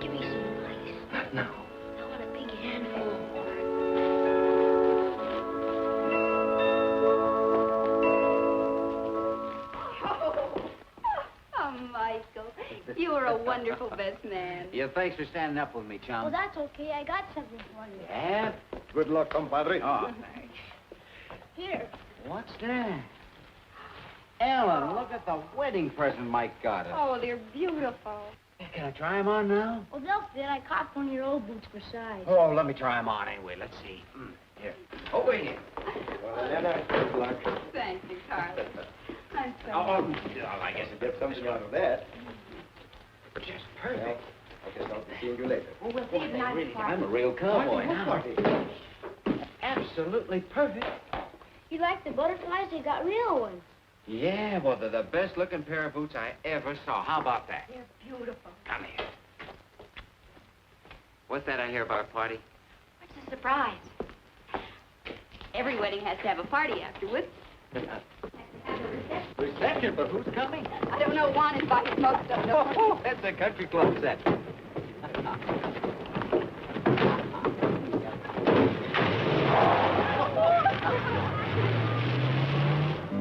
Give me some, please. Not now. I want a big handful. Oh, Michael, you were a wonderful best man. Yeah, thanks for standing up with me, chum. Well, that's okay. I got something for you. Yeah? Good luck, compadre. Oh, thanks. Here. What's that? Ellen, look at the wedding present Mike got us. Oh, they're beautiful. Can I try them on now? Well, they'll fit. I caught one of your old boots for size. Oh, let me try them on anyway. Let's see. Here. Over here. Good luck. Thank you, Carlos. I'm so Oh, I guess it Get something out of that. just perfect. Well, I guess I'll be seeing you later. Well, we'll see you tonight, Really, Parker. I'm a real cowboy Party, now. party. Absolutely perfect. You like the butterflies? They got real ones. Yeah, well, they're the best-looking pair of boots I ever saw. How about that? They're beautiful. Come here. What's that I hear about a party? What's the surprise? Every wedding has to have a party afterwards. Reception, but who's coming? I don't know. Juan invited most of them. Oh, that's a country club set.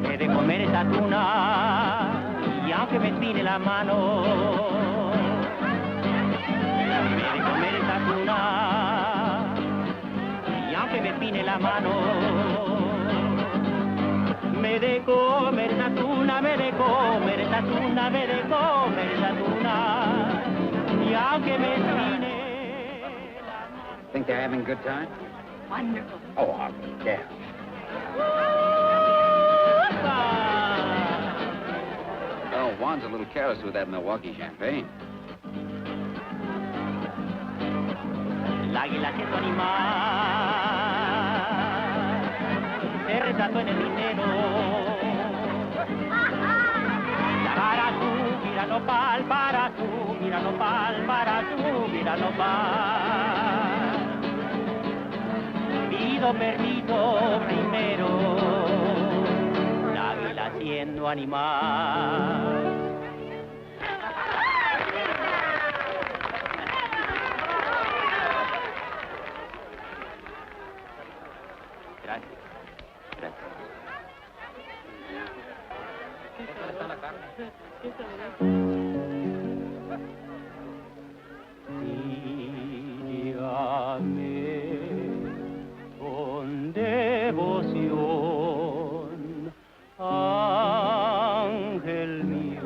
He de comer esa tuna y aunque me espine la mano, me de comer esa tuna y aunque me espine la mano, me de comer esa tuna, me de comer esa esa es una vez de conversatuna. Y aunque me incline... Think they're having a good time? Wonderful. Oh, I'll be damned. Oh, Juan's a little careless with that Milwaukee champagne. El águila siendo animal se retrató en el dinero. La para tú, mira nopal, para tú, mira nopal, para tú, mira nopal. Pido permiso primero, el águila siendo animal. Sígame con devoción, ángel mío.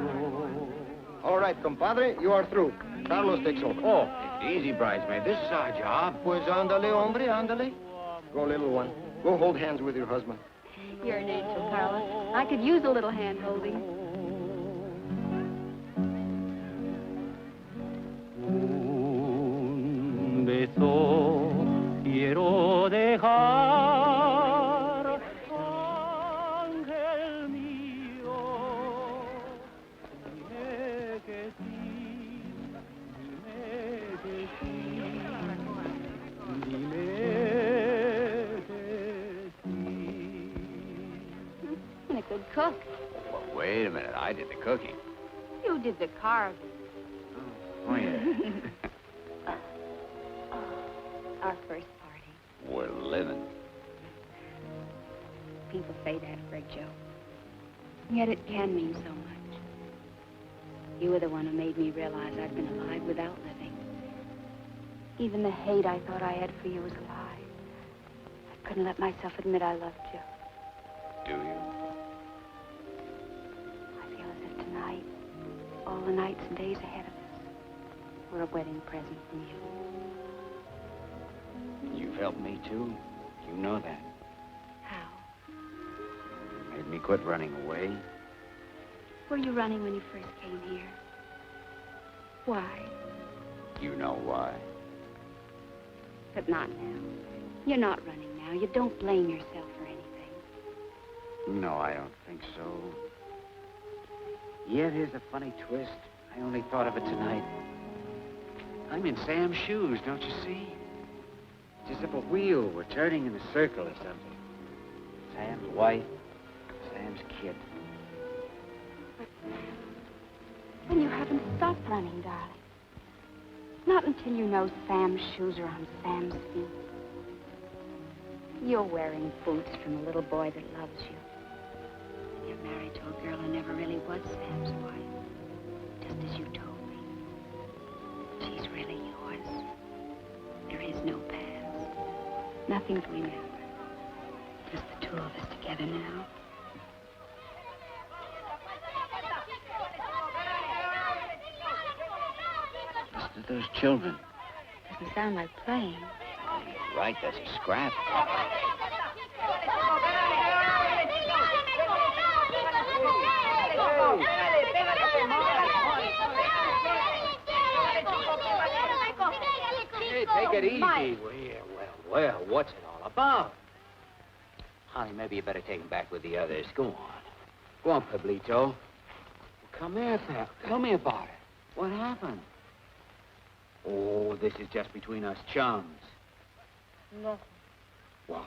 All right, compadre, you are through. Carlos takes over. Oh, easy, bridesmaid. This is our job. Pues ándale, hombre, ándale. Go, little one. Go hold hands with your husband. You're an angel, Carlos. I could use a little hand-holding. Un beso quiero dejar, ángel mío. Dime que sí, dime que sí, dime que sí. And a good cook. Well, wait a minute. I did the cooking. You did the carving. Oh, yeah. Our first party. We're living. People say that for a joke. Yet it can mean so much. You were the one who made me realize I'd been alive without living. Even the hate I thought I had for you was a lie. I couldn't let myself admit I loved you. Do you? I feel as if tonight, all the nights and days ahead of us, were a wedding present from you. You've helped me, too. You know that. How? Made me quit running away. Were you running when you first came here? Why? You know why. But not now. You're not running now. You don't blame yourself for anything. No, I don't think so. Yet here's the funny twist. I only thought of it tonight. I'm in Sam's shoes, don't you see? It's as if a wheel were turning in a circle or something. Sam's wife, Sam's kid. But Sam, then you haven't stopped running, darling. Not until you know Sam's shoes are on Sam's feet. You're wearing boots from a little boy that loves you. And you're married to a girl who never really was Sam's wife. Just as you told me. She's really yours. There is no past. Nothing to remember. Just the two of us together now. Listen to those children. Doesn't sound like playing. Right, that's a scrap. Hey, take it easy. Mike. Well, what's it all about? Honey, maybe you better take him back with the others. Go on. Go on, Pablito. Come here, pal. Tell me about it. What happened? Oh, this is just between us chums. No. Well,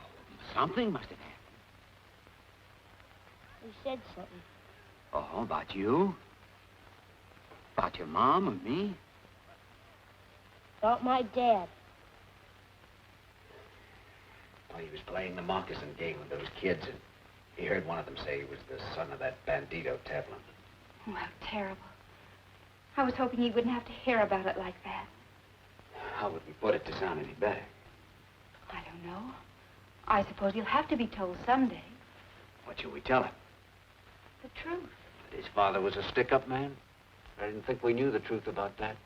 something must have happened. He said something. Oh, about you? About your mom or me? About my dad. Well, he was playing the moccasin game with those kids, and he heard one of them say he was the son of that bandito Tevlin. Oh, how terrible. I was hoping he wouldn't have to hear about it like that. How would we put it to sound any better? I don't know. I suppose he'll have to be told someday. What should we tell him? The truth. But His father was a stick-up man? I didn't think we knew the truth about that.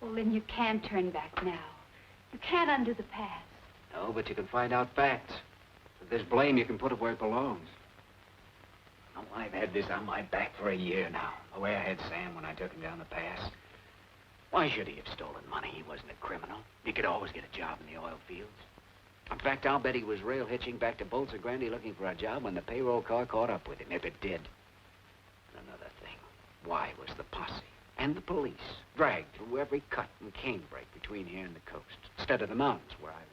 Well, Lin, you can't turn back now. You can't undo the past. No, but you can find out facts. If there's blame, you can put it where it belongs. Oh, I've had this on my back for a year now. The way I had Sam when I took him down the pass. Why should he have stolen money? He wasn't a criminal. He could always get a job in the oil fields. In fact, I'll bet he was rail hitching back to Bolsa Grande looking for a job when the payroll car caught up with him, if it did. And another thing, why was the posse and the police dragged through every cut and canebrake between here and the coast, instead of the mountains where I went?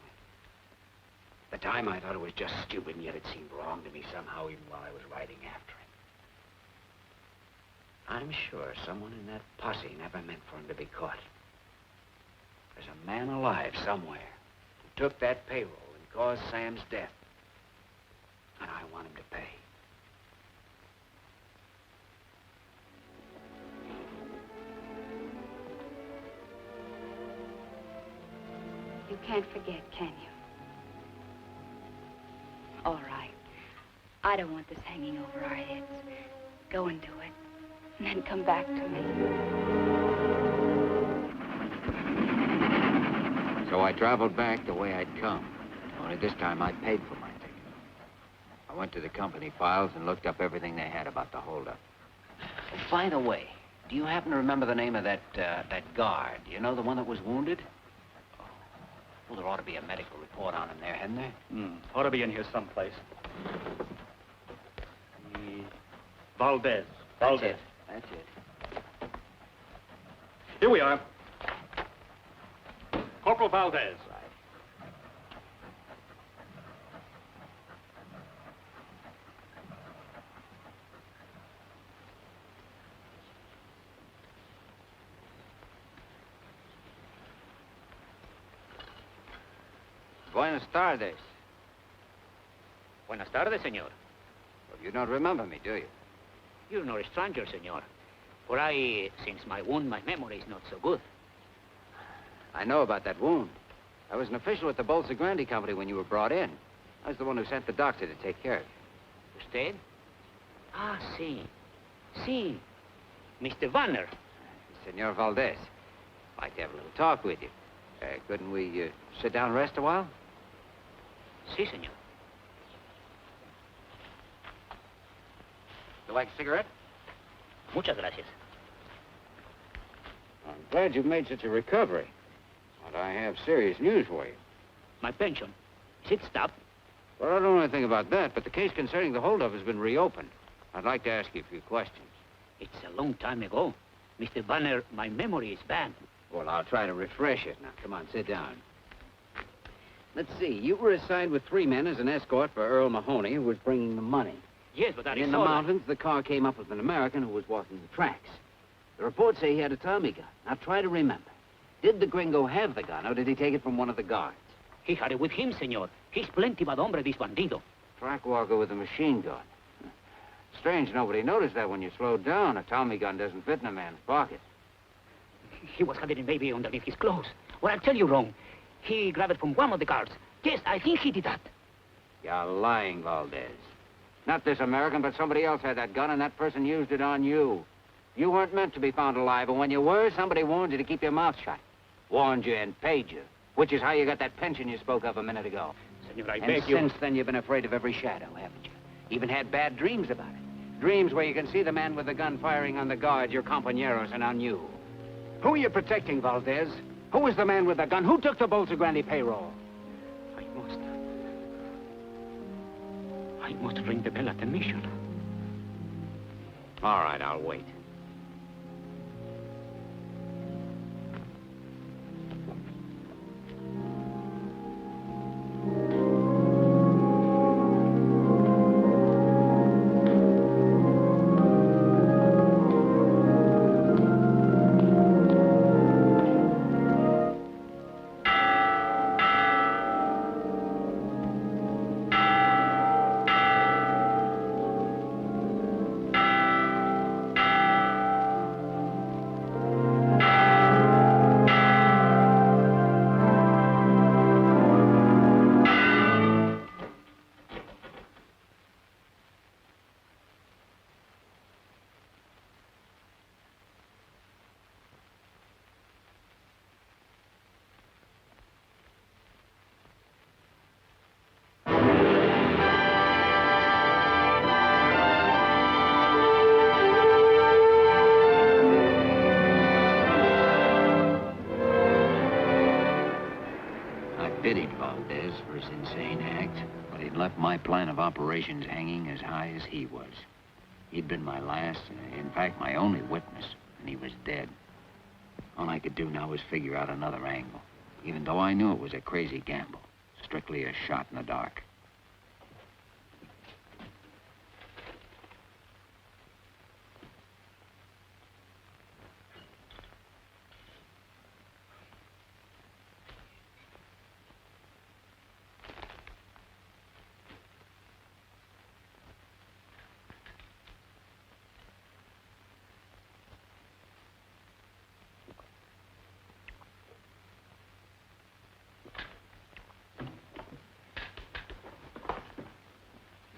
At the time, I thought it was just stupid, and yet it seemed wrong to me somehow, even while I was riding after him. I'm sure someone in that posse never meant for him to be caught. There's a man alive somewhere who took that payroll and caused Sam's death. And I want him to pay. You can't forget, can you? All right. I don't want this hanging over our heads. Go and do it. And then come back to me. So I traveled back the way I'd come. Only this time I paid for my ticket. I went to the company files and looked up everything they had about the holdup. Oh, by the way, do you happen to remember the name of that guard? You know, the one that was wounded? Well, there ought to be a medical report on him there, hadn't there? Ought to be in here someplace. Valdez. Valdez. That's it. Here we are. Corporal Valdez. Buenas tardes. Buenas tardes, senor. Well, you don't remember me, do you? You're not a stranger, senor. For since my wound, my memory is not so good. I know about that wound. I was an official at the Bolsa Grande company when you were brought in. I was the one who sent the doctor to take care of you. Usted? Ah, sí. Sí. Mr. Vanner. Senor Valdez. I'd like to have a little talk with you. Couldn't we sit down and rest a while? Sí, senor. You like a cigarette? Muchas gracias. I'm glad you've made such a recovery. But I have serious news for you. My pension. Is it stopped? Well, I don't know anything about that, but the case concerning the holdup has been reopened. I'd like to ask you a few questions. It's a long time ago. Mr. Vanner, my memory is bad. Well, I'll try to refresh it. Now, come on, sit down. Let's see. You were assigned with 3 men as an escort for Earl Mahoney, who was bringing the money. Yes, but that is in the mountains, the car came up with an American who was walking the tracks. The reports say he had a Tommy gun. Now, try to remember. Did the gringo have the gun, or did he take it from one of the guards? He had it with him, senor. He's plenty bad hombre, this bandido. Track walker with a machine gun. Strange nobody noticed that when you slowed down. A Tommy gun doesn't fit in a man's pocket. He was hiding maybe underneath his clothes. Well, I'll tell you wrong. He grabbed it from one of the guards. Yes, I think he did that. You're lying, Valdez. Not this American, but somebody else had that gun, and that person used it on you. You weren't meant to be found alive, but when you were, somebody warned you to keep your mouth shut. Warned you and paid you, which is how you got that pension you spoke of a minute ago. Senor, I and beg you. Since then, you've been afraid of every shadow, haven't you? Even had bad dreams about it. Dreams where you can see the man with the gun firing on the guards, your compañeros, and on you. Who are you protecting, Valdez? Who was the man with the gun? Who took the Bolsa Grande payroll? I must ring the bell at the mission. All right, I'll wait. I pitied Valdez for his insane act, but he'd left my plan of operations hanging as high as he was. He'd been my last, in fact, my only witness, and he was dead. All I could do now was figure out another angle, even though I knew it was a crazy gamble, strictly a shot in the dark.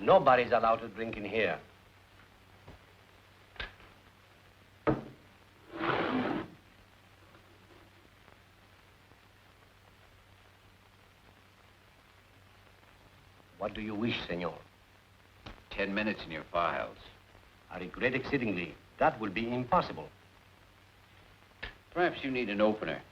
Nobody's allowed to drink in here. What do you wish, senor? 10 minutes in your files. I regret exceedingly. That will be impossible. Perhaps you need an opener.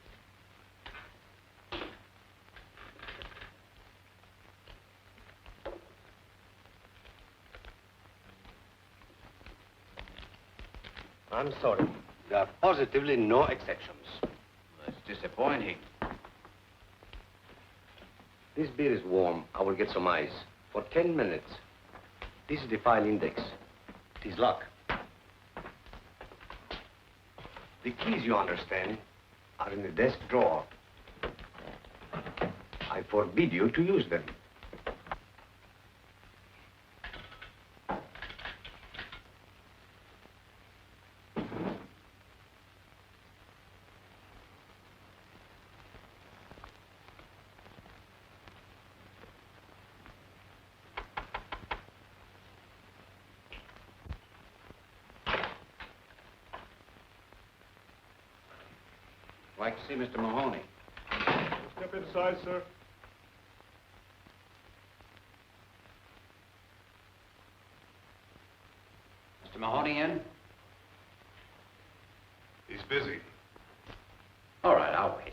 I'm sorry. There are positively no exceptions. That's disappointing. This beer is warm. I will get some ice. For 10 minutes. This is the file index. It is locked. The keys, you understand, are in the desk drawer. I forbid you to use them. Like to see Mr. Mahoney. Step inside, sir. Mr. Mahoney in? He's busy. All right, I'll wait.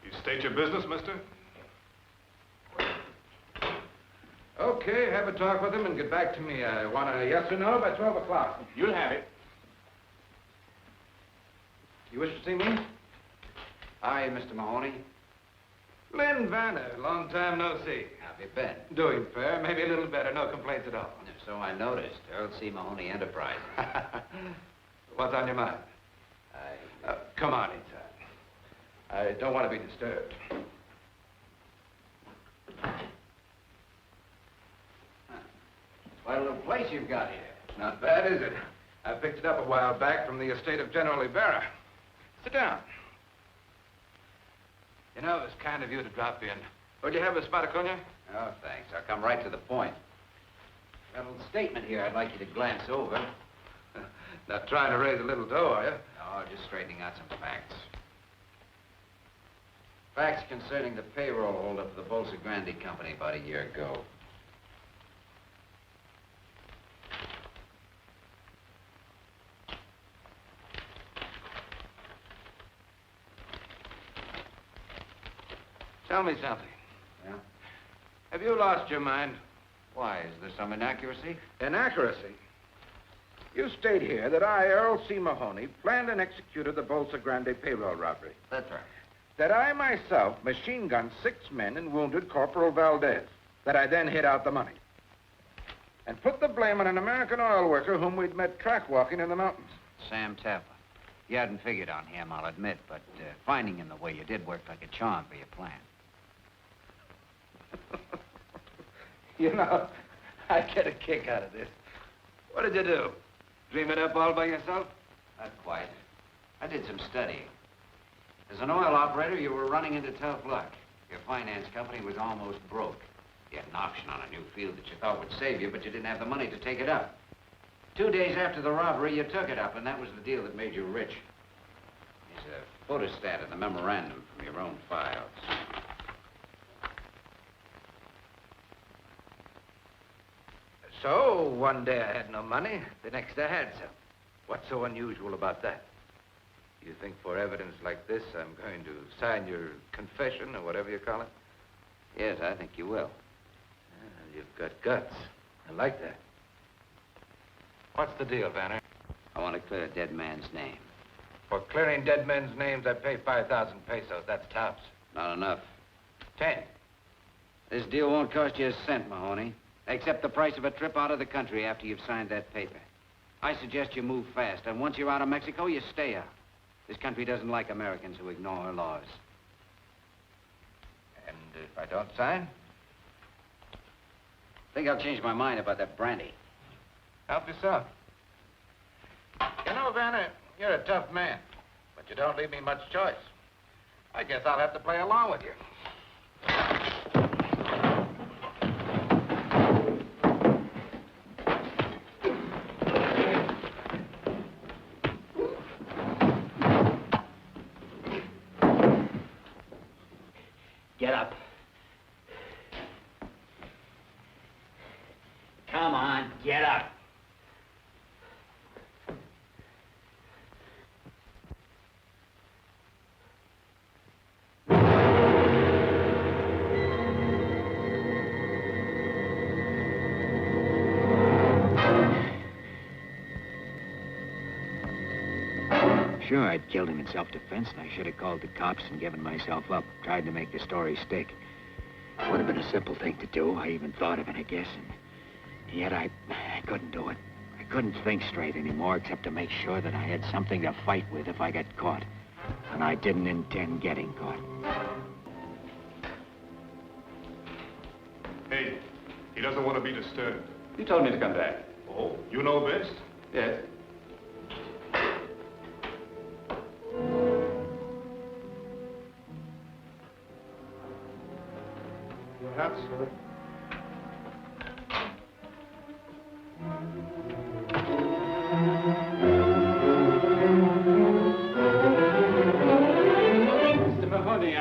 You state your business, mister? Okay, have a talk with him and get back to me. I want a yes or no by 12 o'clock. You'll have it. You wish to see me? Hi, Mr. Mahoney. Lin Vanner, long time no see. How have you been? Doing fair, maybe a little better, no complaints at all. So I noticed. Earl C. Mahoney Enterprises. What's on your mind? Come on inside. I don't want to be disturbed. Quite a little place you've got here. Not bad, is it? I picked it up a while back from the estate of General Ibarra. Sit down. You know, it was kind of you to drop in. Would you have a spot of cognac? Oh, thanks. I'll come right to the point. Got a little statement here I'd like you to glance over. Not trying to raise a little dough, are you? No, just straightening out some facts. Facts concerning the payroll holdup of the Bolsa Grande Company about a year ago. Tell me something. Yeah? Have you lost your mind? Why, is there some inaccuracy? Inaccuracy? You state here that I, Earl C. Mahoney, planned and executed the Bolsa Grande payroll robbery. That's right. That I myself machine-gunned 6 men and wounded Corporal Valdez. That I then hid out the money. And put the blame on an American oil worker whom we'd met track-walking in the mountains. Sam Tapper. You hadn't figured on him, I'll admit, but finding him the way you did worked like a charm for your plan. You know, I get a kick out of this. What did you do? Dream it up all by yourself? Not quite. I did some studying. As an oil operator, you were running into tough luck. Your finance company was almost broke. You had an option on a new field that you thought would save you, but you didn't have the money to take it up. 2 days after the robbery, you took it up, and that was the deal that made you rich. There's a photostat in the memorandum from your own files. So, one day I had no money, the next I had some. What's so unusual about that? You think for evidence like this, I'm going to sign your confession or whatever you call it? Yes, I think you will. Well, you've got guts. I like that. What's the deal, Vanner? I want to clear a dead man's name. For clearing dead men's names, I pay 5,000 pesos. That's tops. Not enough. 10. This deal won't cost you a cent, Mahoney, except the price of a trip out of the country after you've signed that paper. I suggest you move fast, and once you're out of Mexico, you stay out. This country doesn't like Americans who ignore her laws. And if I don't sign? I think I'll change my mind about that brandy. Help yourself. You know, Vanner, you're a tough man, but you don't leave me much choice. I guess I'll have to play along with you. Get up. Come on, get up. Sure, I'd killed him in self-defense, and I should have called the cops and given myself up, tried to make the story stick. Would have been a simple thing to do. I even thought of it, I guess, and yet I couldn't do it. I couldn't think straight anymore, except to make sure that I had something to fight with if I got caught. And I didn't intend getting caught. Hey, he doesn't want to be disturbed. You told me to come back. Oh, you know best? Yes. Your hat, sir. Mr. Mahoney,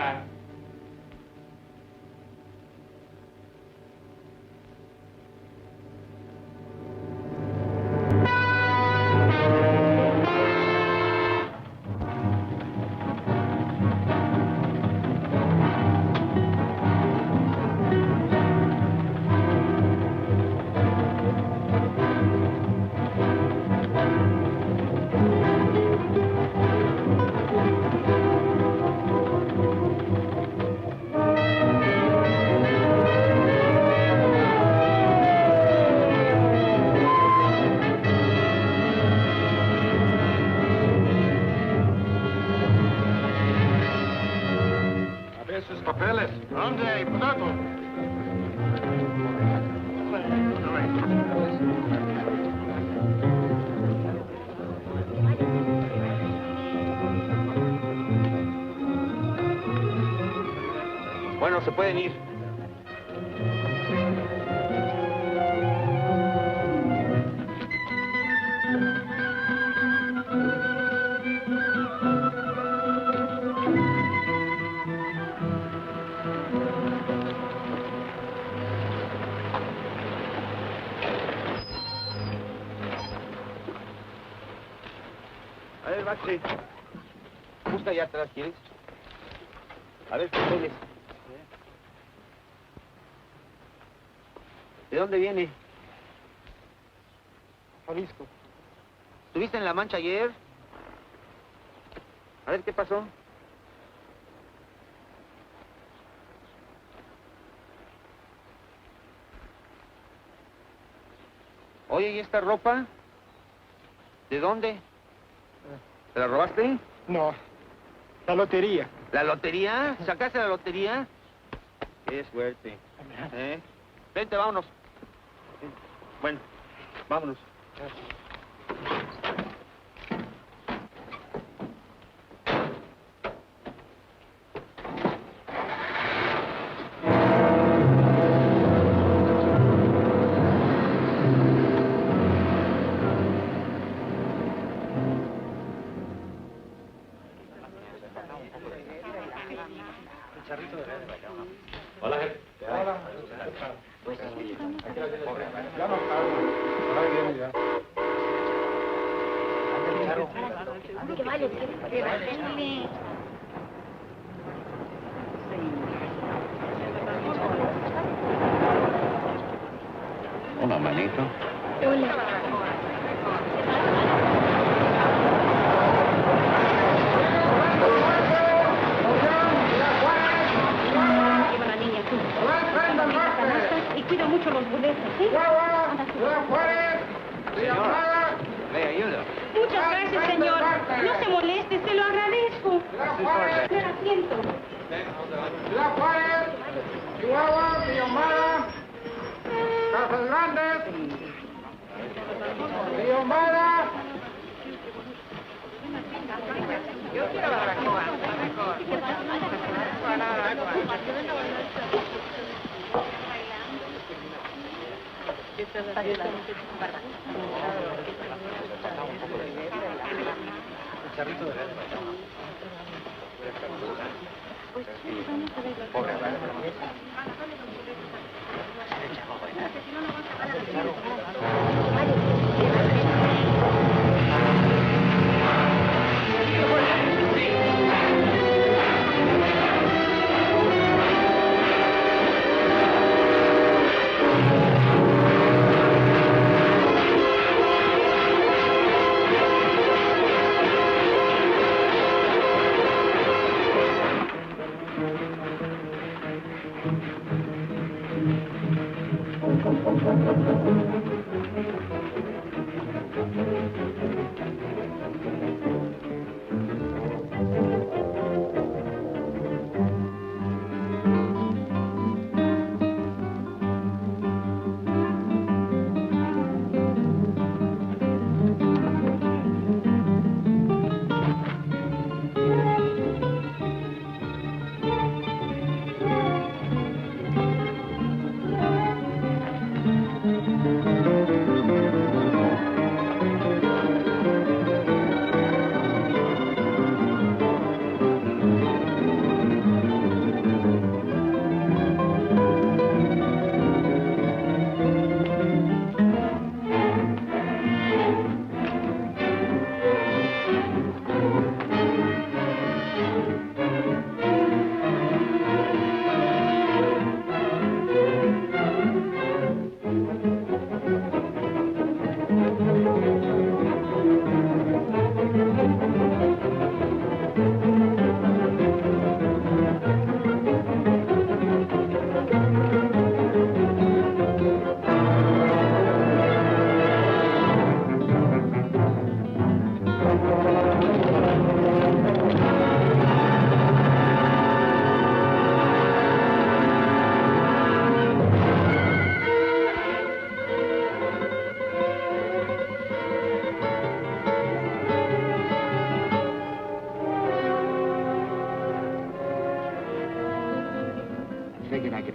Papeles. ¿Dónde? Potato. Bueno, se pueden ir. A ver, Baxi. Busca allá atrás, ¿quieres? A ver, papeles. ¿De dónde viene? Jalisco. ¿Estuviste en La Mancha ayer? A ver, ¿qué pasó? Oye, ¿y esta ropa? ¿De dónde? ¿Te la robaste? No, la lotería. ¿La lotería? ¿Sacaste la lotería? Qué suerte. ¿Eh? Vente, vámonos. Bueno, vámonos. Hola, jefe. Hola. Ya no salgo. Ahora viene ya. Hola, manito. Y cuida mucho los boletos, ¿sí? Le ayudo. Muchas gracias, señor. No se moleste, se lo agradezco. Primer asiento. Ciudad Juárez, Chihuahua, Villahumada, Casas Grandes, Villahumada. Yo quiero barbacoa.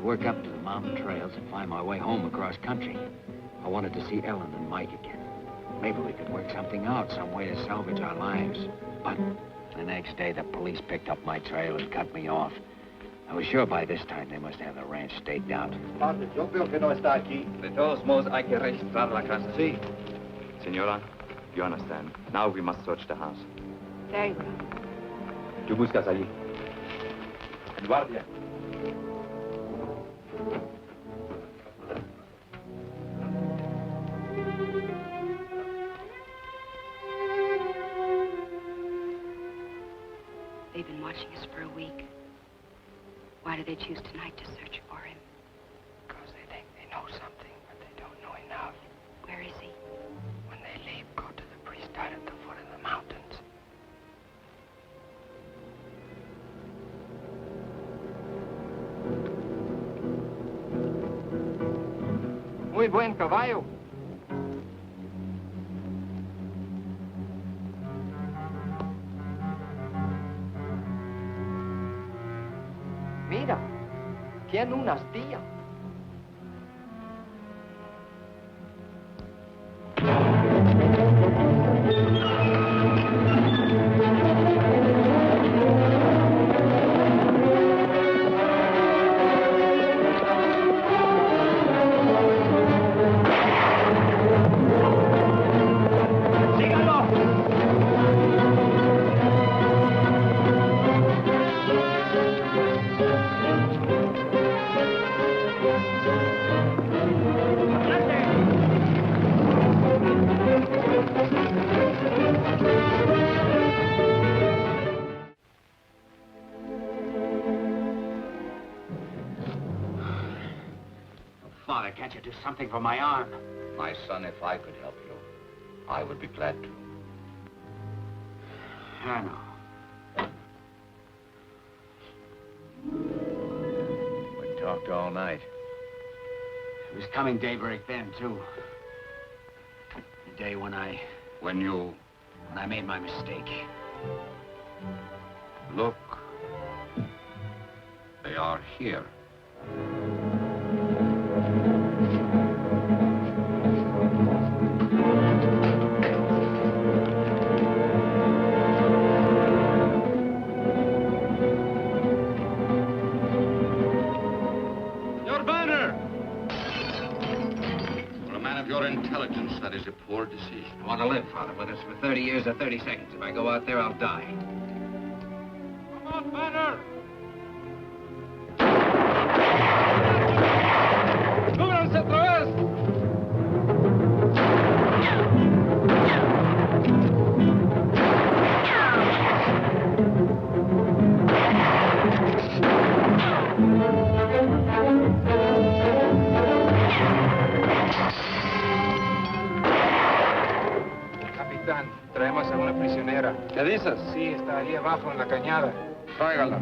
Work up to the mountain trails and find my way home across country. I wanted to see Ellen and Mike again. Maybe we could work something out, some way to salvage our lives. But the next day, the police picked up my trail and cut me off. I was sure by this time they must have the ranch staked out. Padre, yo veo que no está aquí. De todos modos, hay que registrar la casa. Sí. Senora, you understand. Now we must search the house. Very good. ¿Tú buscas allí? Guardia. They've been watching us for a week. Why do they choose tonight to search for him? Because they think they know something, but they don't know enough. Where is he? When they leave, go to the priest hut at the foot of the mountains. Muy buen caballo. Mira, tiene una astilla. Father, can't you do something for my arm? My son, if I could help you, I would be glad to. I know. We talked all night. It was coming daybreak then, too. The day when I made my mistake. Look. They are here. Your Vanner! For a man of your intelligence, that is a poor decision. I want to live, Father, whether it's for 30 years or 30 seconds. If I go out there, I'll die. Come on, Vanner! ¡Cúbranse otra vez! Capitán, traemos a una prisionera. ¿Qué dices? Sí, está ahí abajo en la cañada. Tráigala.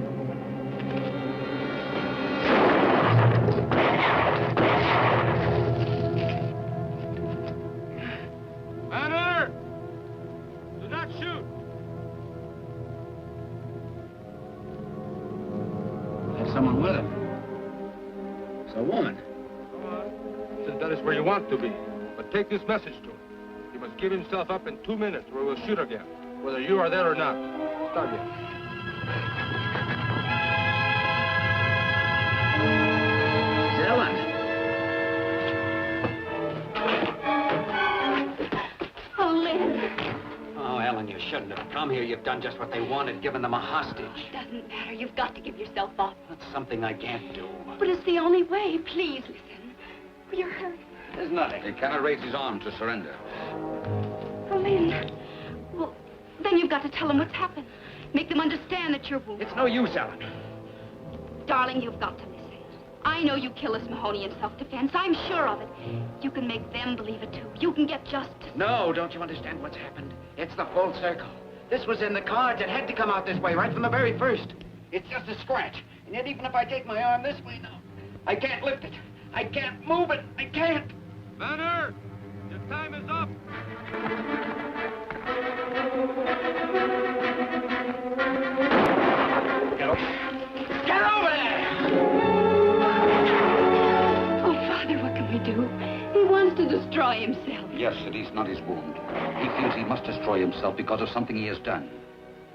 Vanner! Do not shoot! There's someone with him. It's a woman. Come on. Said that is where you want to be. But take this message to him. He must give himself up in 2 minutes or we'll shoot again. Whether you are there or not. Start here. Ellen. Oh, Lin. Oh, Ellen, you shouldn't have come here. You've done just what they wanted, given them a hostage. It doesn't matter. You've got to give yourself up. That's something I can't do. But it's the only way. Please listen. You're hurt. There's nothing. He cannot raise his arm to surrender. Oh, Lin. Well, then you've got to tell them what's happened. Make them understand that you're wounded. It's no use, Ellen. Darling, you've got to listen. I know you killed Mahoney in self-defense. I'm sure of it. You can make them believe it, too. You can get justice. No, don't you understand what's happened? It's the full circle. This was in the cards. It had to come out this way right from the very first. It's just a scratch. And yet even if I take my arm this way now, I can't lift it. I can't move it. I can't. Vanner! Your time is up! Get over there! Oh, Father, what can we do? He wants to destroy himself. Yes, it is not his wound. He feels he must destroy himself because of something he has done.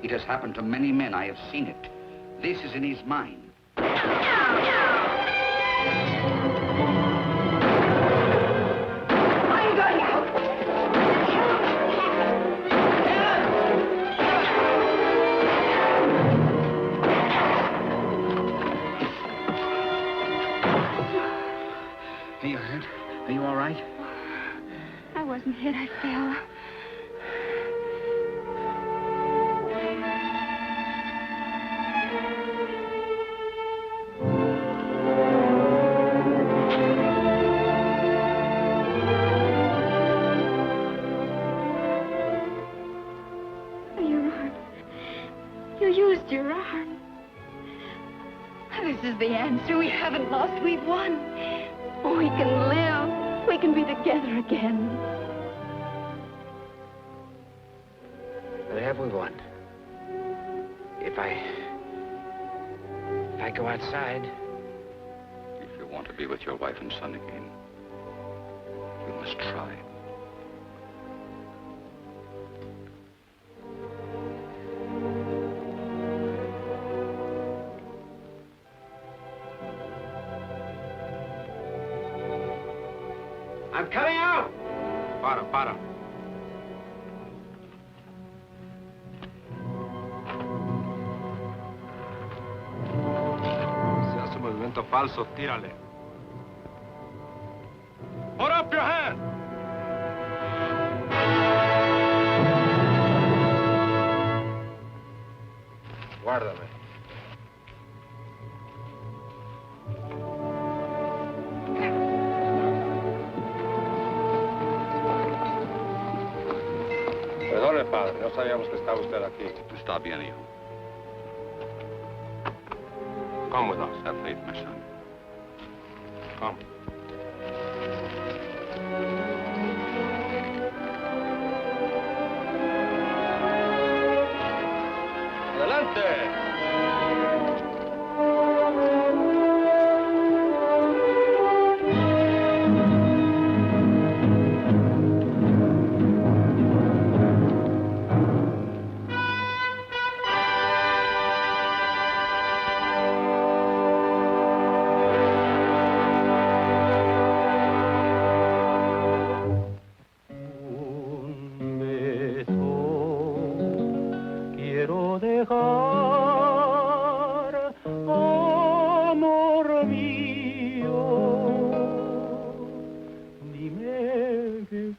It has happened to many men. I have seen it. This is in his mind. I'm going out. Are you hurt? Are you all right? I wasn't hit. I fell. Your arm. You used your arm. This is the answer. We haven't lost. We've won. Oh, we can live. We can be together again. But have we won? If I go outside, If you want to be with your wife and son again, you must try. I'm coming out! Para. Si hace movimiento falso, tírale. Put up your hand! Guárdame. sabemos que está usted aquí. Está bien, hijo. Come with us. Have faith, my son. Come. Adelante. Quiero dejar, amor mío, dime que